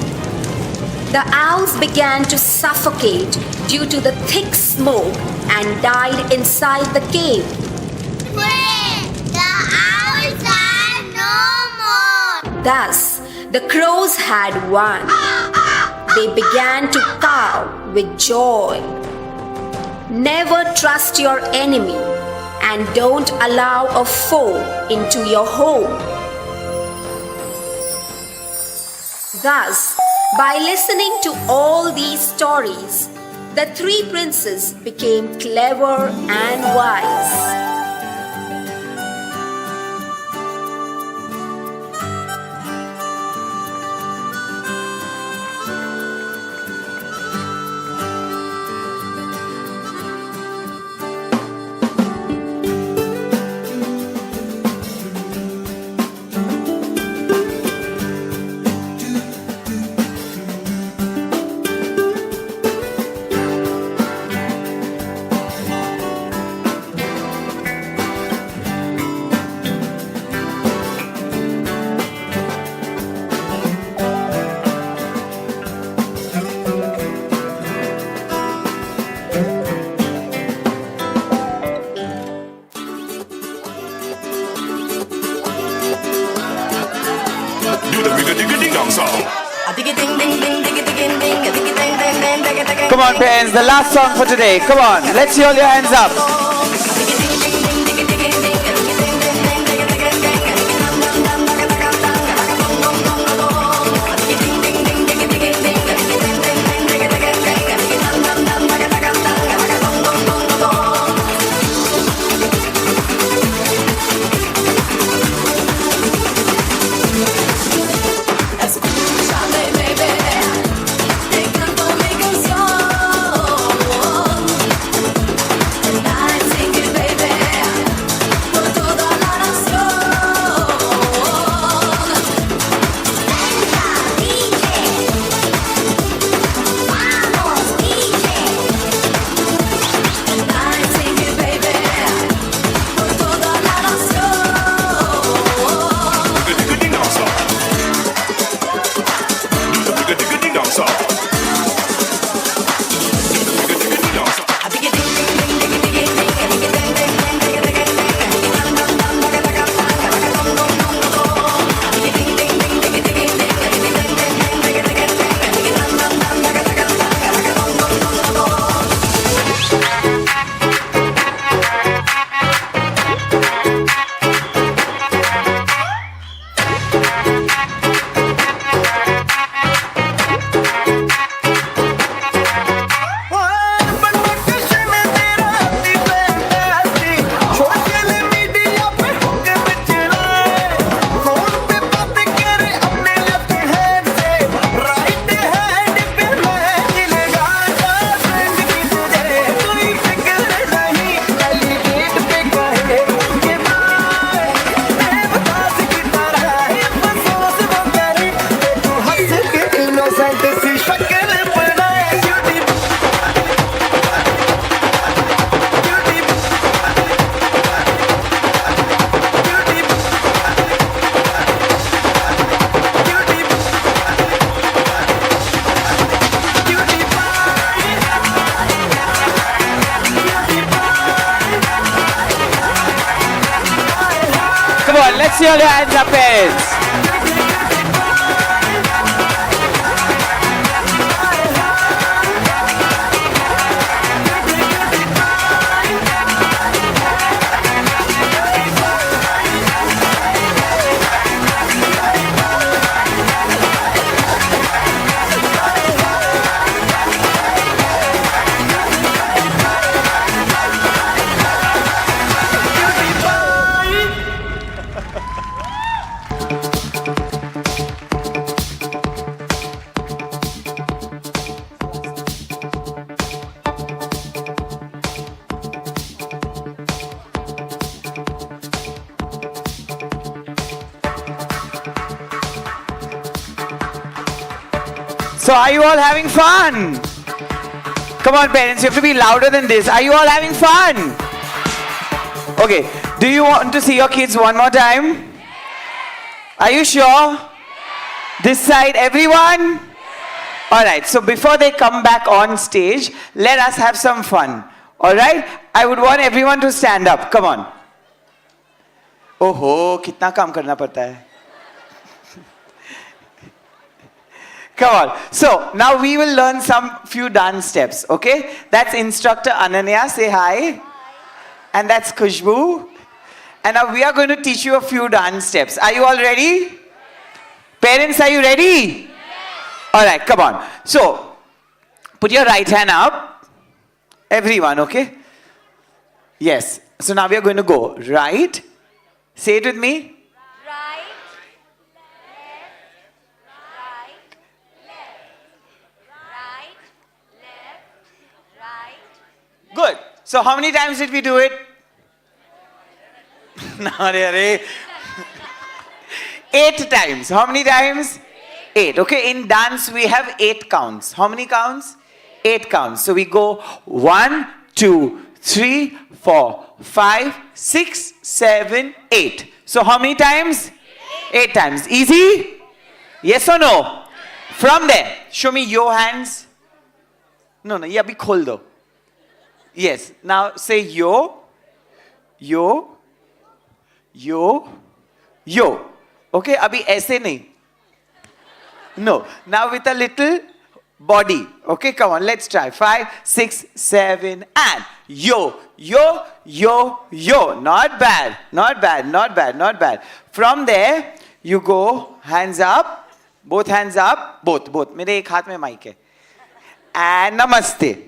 The owls began to suffocate due to the thick smoke and died inside the cave. Hooray! The owls are no more. Thus, the crows had won. They began to caw with joy. Never trust your enemy and don't allow a foe into your home. Thus, by listening to all these stories, the three princes became clever and wise. Do the bigger digger ding dong song. Come on, parents, the last song for today. Come on, let's see all your hands up. Come on, let's see all your hands up, parents. So are you all having fun? Come on, parents, you have to be louder than this. Are you all having fun? Okay, do you want to see your kids one more time? Are you sure? This side, everyone? Alright, so before they come back on stage, let us have some fun. Alright? I would want everyone to stand up. Come on. Oh, kitna काम करना पड़ता है. Come on. So, now we will learn some few dance steps, okay? That's instructor Ananya, say hi. And that's Khushbu. And now we are going to teach you a few dance steps. Are you all ready? Parents, are you ready? Alright, come on. So, put your right hand up. Everyone, okay? Yes. So now we are going to go right. Say it with me. Good. So how many times did we do it? No, 8 times. How many times? 8. Okay, in dance we have 8 counts. How many counts? 8 counts. So we go 1, 2, 3, 4, 5, 6, 7, 8. So how many times? 8 times. Easy? Yes or no? From there, show me your hands. No, ye abhi khol do. Yes. Now say yo, yo, yo, yo. Okay, abhi aise nahi. No. Now with a little body. Okay, come on, let's try. 5, 6, 7, and yo, yo, yo, yo. Not bad, not bad, not bad, not bad. From there, you go hands up, both hands up, both. मेरे एक हाथ में mic है. And namaste.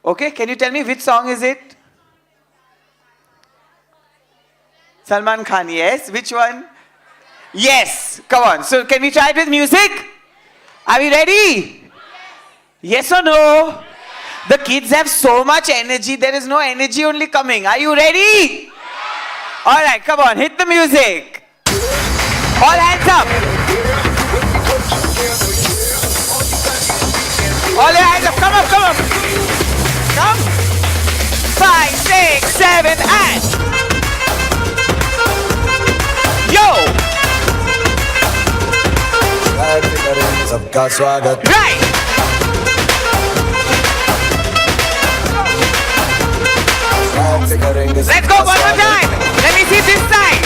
Okay, can you tell me which song is it? Salman Khan, yes. Which one? Yes. Come on. So can we try it with music? Are we ready? Yes or no? The kids have so much energy. There is no energy only coming. Are you ready? All right, come on. Hit the music. All hands up. All your hands up. Come on, come on. Come. 5, 6, 7, and yo. सबका स्वागत. Right. Let's go one more time. Let me see this side.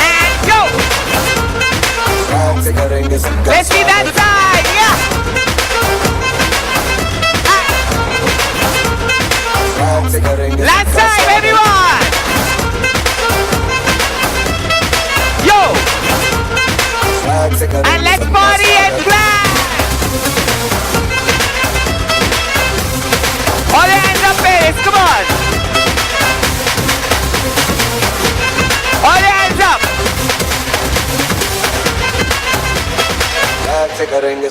And go. Let's see that side. Yeah. Last side, everyone. Yo. And let's party and clap. All your hands up, parents. Come on. All your hands up.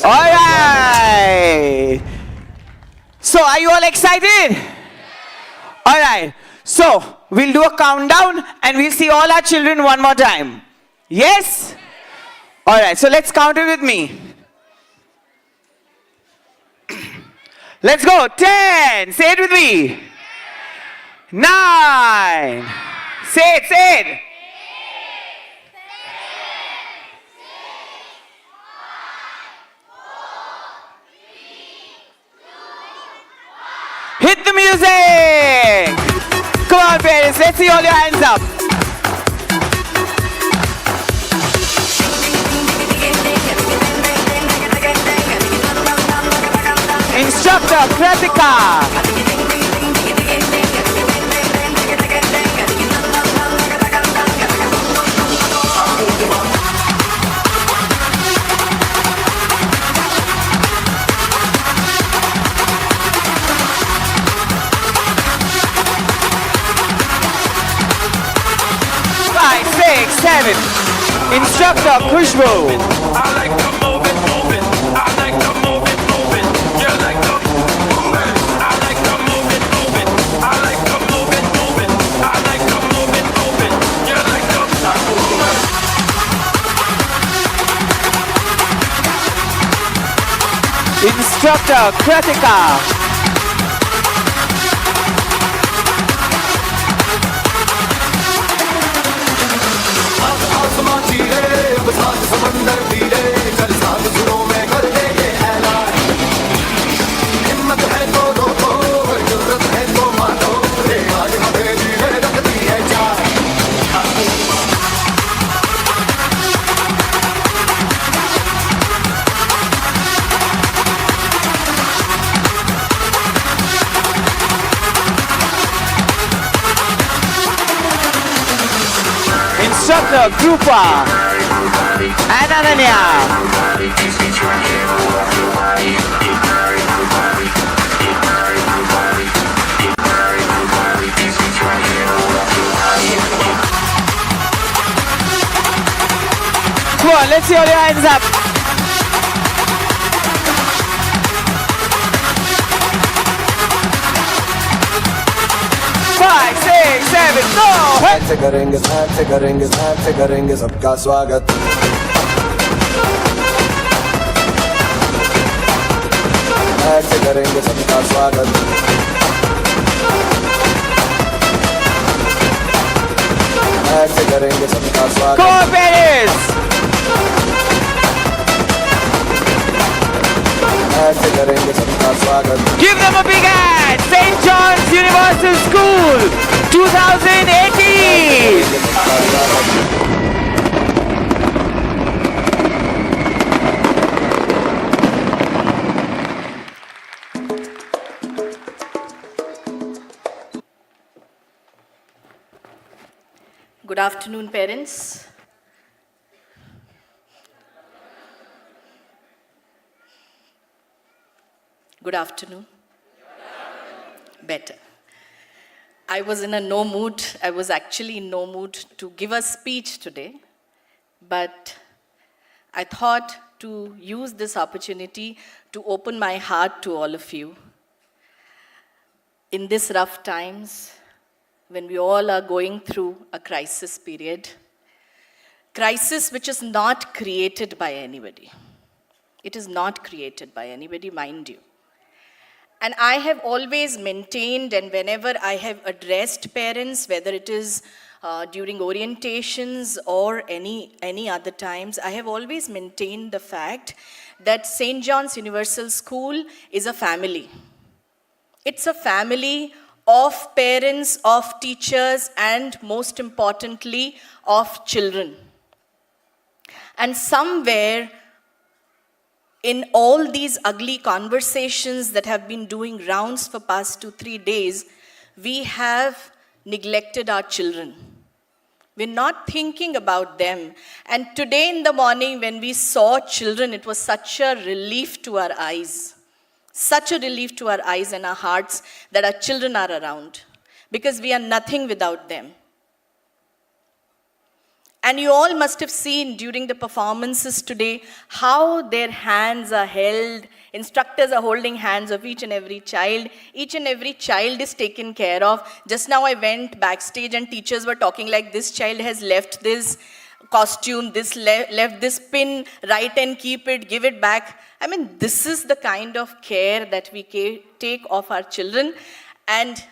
All right. So, are you all excited? All right. So, we'll do a countdown and we'll see all our children one more time. Yes? All right. So, let's count it with me. Let's go. 10. Say it with me. 9. Say it, say it. Hit the music! Come on, parents, let's see all your hands up. Instructor, Kritika. 7. Instructor, Khushbu. I like to move it, move it. I like to move it, move it. You like to move it. I like to move it, move it. I like to move it, move it. I like to move it, move it. You like to move it. Instructor, Kritika. Instructor, Krupa and Ananya. Come on, let's see all your hands up. Five, 6, 7, go! ऐसे करेंगे सबका स्वागत. ऐसे करेंगे सबका स्वागत. ऐसे करेंगे सबका स्वागत. Come on, parents! ऐसे करेंगे सबका स्वागत. Give them a big hand! St. John's Universal School 2018! afternoon, parents. Good afternoon. Better. I was in a no mood. I was actually in no mood to give a speech today, but I thought to use this opportunity to open my heart to all of you. In these rough times, when we all are going through a crisis period, crisis which is not created by anybody. It is not created by anybody, mind you. And I have always maintained, and whenever I have addressed parents, whether it is during orientations or any other times, I have always maintained the fact that St. John's Universal School is a family. It's a family of parents, of teachers, and most importantly, of children. And somewhere in all these ugly conversations that have been doing rounds for past 2-3 days, we have neglected our children. We're not thinking about them. And today in the morning when we saw children, it was such a relief to our eyes. Such a relief to our eyes and our hearts that our children are around. Because we are nothing without them. And you all must have seen during the performances today how their hands are held. Instructors are holding hands of each and every child. Each and every child is taken care of. Just now I went backstage and teachers were talking like this child has left this costume, this left this pin, write and keep it, give it back. I mean, this is the kind of care that we take of our children, and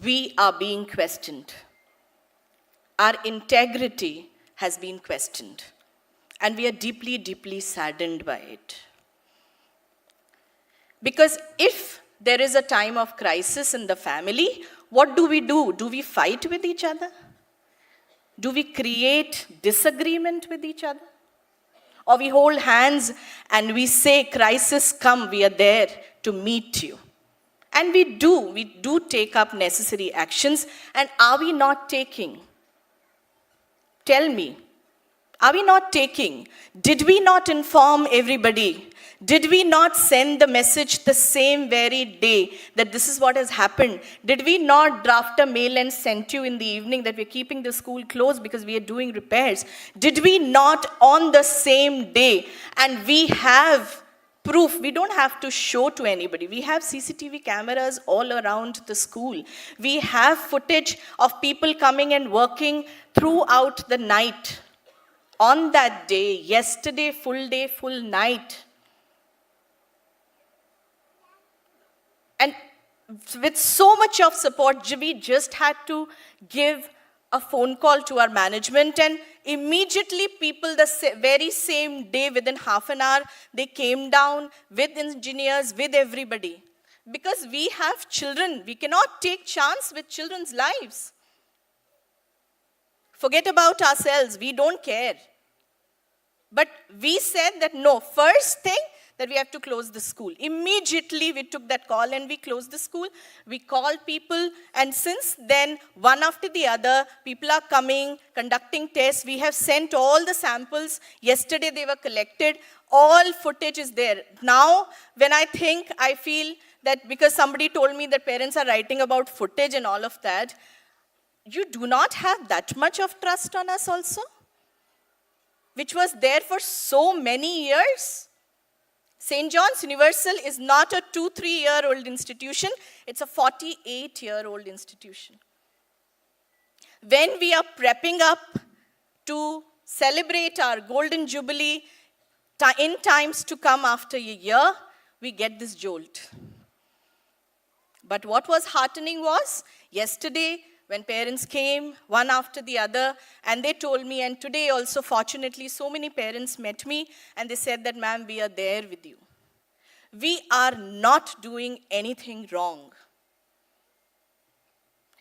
we are being questioned. Our integrity has been questioned, and we are deeply, deeply saddened by it. Because if there is a time of crisis in the family, what do? Do we fight with each other? Do we create disagreement with each other? Or we hold hands and we say, crisis come, we are there to meet you. And we do take up necessary actions, and are we not taking? Tell me, are we not taking? Did we not inform everybody? Did we not send the message the same very day that this is what has happened? Did we not draft a mail and send you in the evening that we're keeping the school closed because we are doing repairs? Did we not on the same day? And we have proof. We don't have to show to anybody. We have CCTV cameras all around the school. We have footage of people coming and working throughout the night. On that day, yesterday, full day, full night. And with so much of support, we just had to give a phone call to our management, and immediately people the very same day, within half an hour, they came down with engineers, with everybody. Because we have children. We cannot take chance with children's lives. Forget about ourselves. We don't care. But we said that no, first thing, that we have to close the school. Immediately we took that call and we closed the school. We called people, and since then, one after the other, people are coming, conducting tests. We have sent all the samples. Yesterday they were collected. All footage is there. Now, when I think, I feel that because somebody told me that parents are writing about footage and all of that, you do not have that much of trust on us also? Which was there for so many years? St. John's Universal is not a 2-3-year-old institution. It's a 48-year-old institution. When we are prepping up to celebrate our Golden Jubilee in times to come after a year, we get this jolt. But what was heartening was, yesterday, when parents came, one after the other, and they told me, and today also, fortunately, so many parents met me, and they said that, ma'am, we are there with you. We are not doing anything wrong.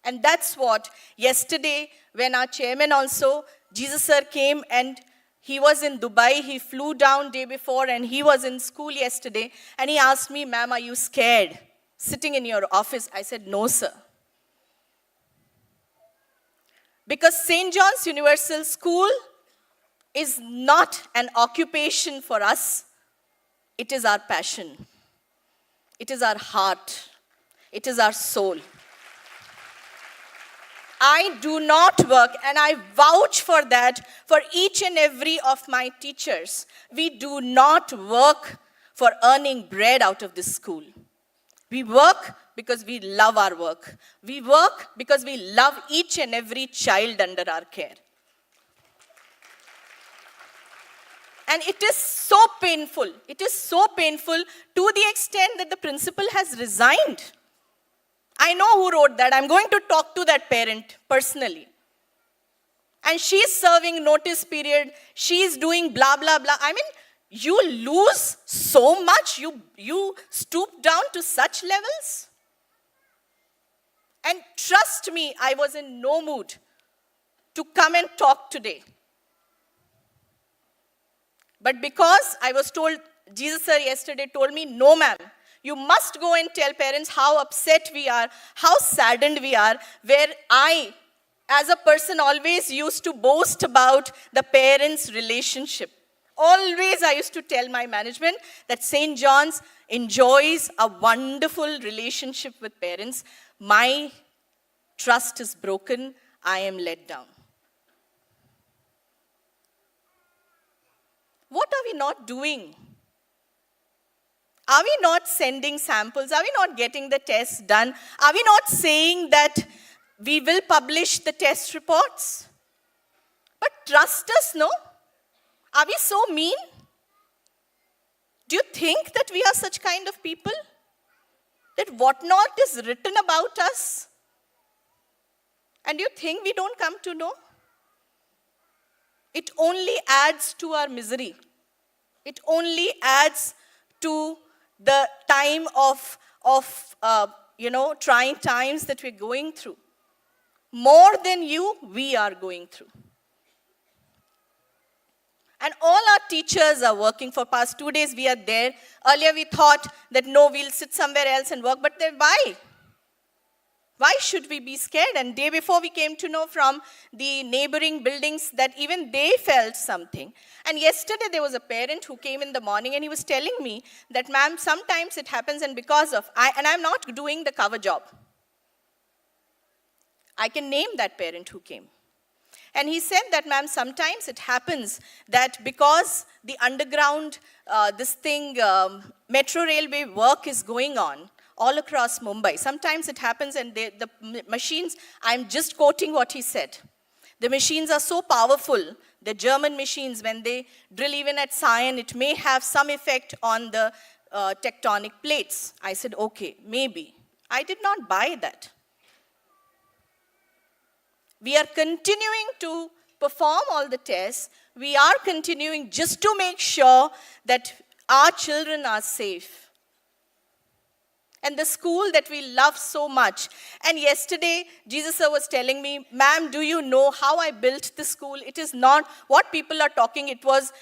And that's what, yesterday, when our chairman also, Jesus sir, came, and he was in Dubai, he flew down day before, and he was in school yesterday, and he asked me, ma'am, are you scared sitting in your office? I said, no, sir. Because St. John's Universal School is not an occupation for us. It is our passion. It is our heart. It is our soul. I do not work, and I vouch for that for each and every of my teachers. We do not work for earning bread out of this school. We work because we love our work. We work because we love each and every child under our care. And it is so painful. It is so painful to the extent that the principal has resigned. I know who wrote that. I'm going to talk to that parent personally. And she's serving notice period. She's doing blah, blah, blah. I mean, you lose so much. You stoop down to such levels. And trust me, I was in no mood to come and talk today. But because I was told, Jesus sir yesterday told me, no ma'am, you must go and tell parents how upset we are, how saddened we are, where I, as a person, always used to boast about the parents' relationship. Always I used to tell my management that St. John's enjoys a wonderful relationship with parents. My trust is broken. I am let down. What are we not doing? Are we not sending samples? Are we not getting the tests done? Are we not saying that we will publish the test reports? But trust us, no? Are we so mean? Do you think that we are such kind of people? That what not is written about us? And do you think we don't come to know? It only adds to our misery. It only adds to the time of trying times that we're going through. More than you, we are going through. And all our teachers are working. For past 2 days, we are there. Earlier, we thought that no, we'll sit somewhere else and work. But then why? Why should we be scared? And day before, we came to know from the neighboring buildings that even they felt something. And yesterday, there was a parent who came in the morning and he was telling me that, ma'am, sometimes it happens and because of, and I'm not doing the cover job. I can name that parent who came. And he said that, ma'am, sometimes it happens that because the underground, metro railway work is going on, all across Mumbai. Sometimes it happens and the machines, I'm just quoting what he said. The machines are so powerful, the German machines, when they drill even at Sion, it may have some effect on the tectonic plates. I said, okay, maybe. I did not buy that. We are continuing to perform all the tests. We are continuing just to make sure that our children are safe. And the school that we love so much. And yesterday, Jesus sir was telling me, ma'am, do you know how I built the school? It is not what people are talking. It was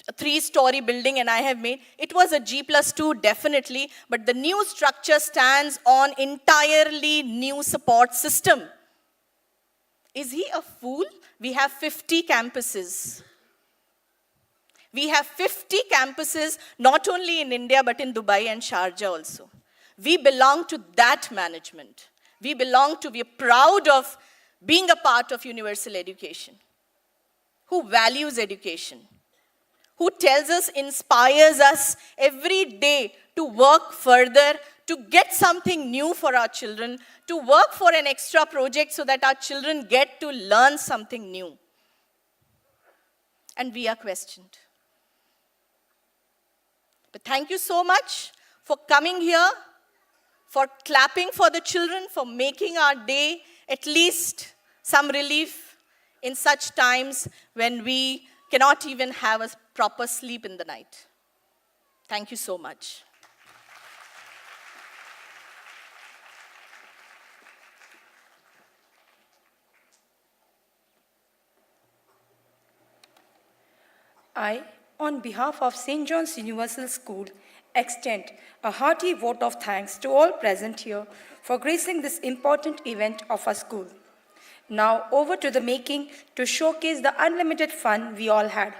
a 3-story building and I have made. It was a G+2, definitely. But the new structure stands on entirely new support system. Is he a fool? We have 50 campuses. We have 50 campuses, not only in India, but in Dubai and Sharjah also. We belong to that management. We are proud of being a part of universal education. Who values education. Who tells us, inspires us every day to work further, to get something new for our children, to work for an extra project so that our children get to learn something new. And we are questioned. But thank you so much for coming here, for clapping for the children, for making our day at least some relief in such times when we cannot even have a proper sleep in the night. Thank you so much. I, on behalf of St. John's Universal School, extend a hearty vote of thanks to all present here for gracing this important event of our school. Now over to the making to showcase the unlimited fun we all had.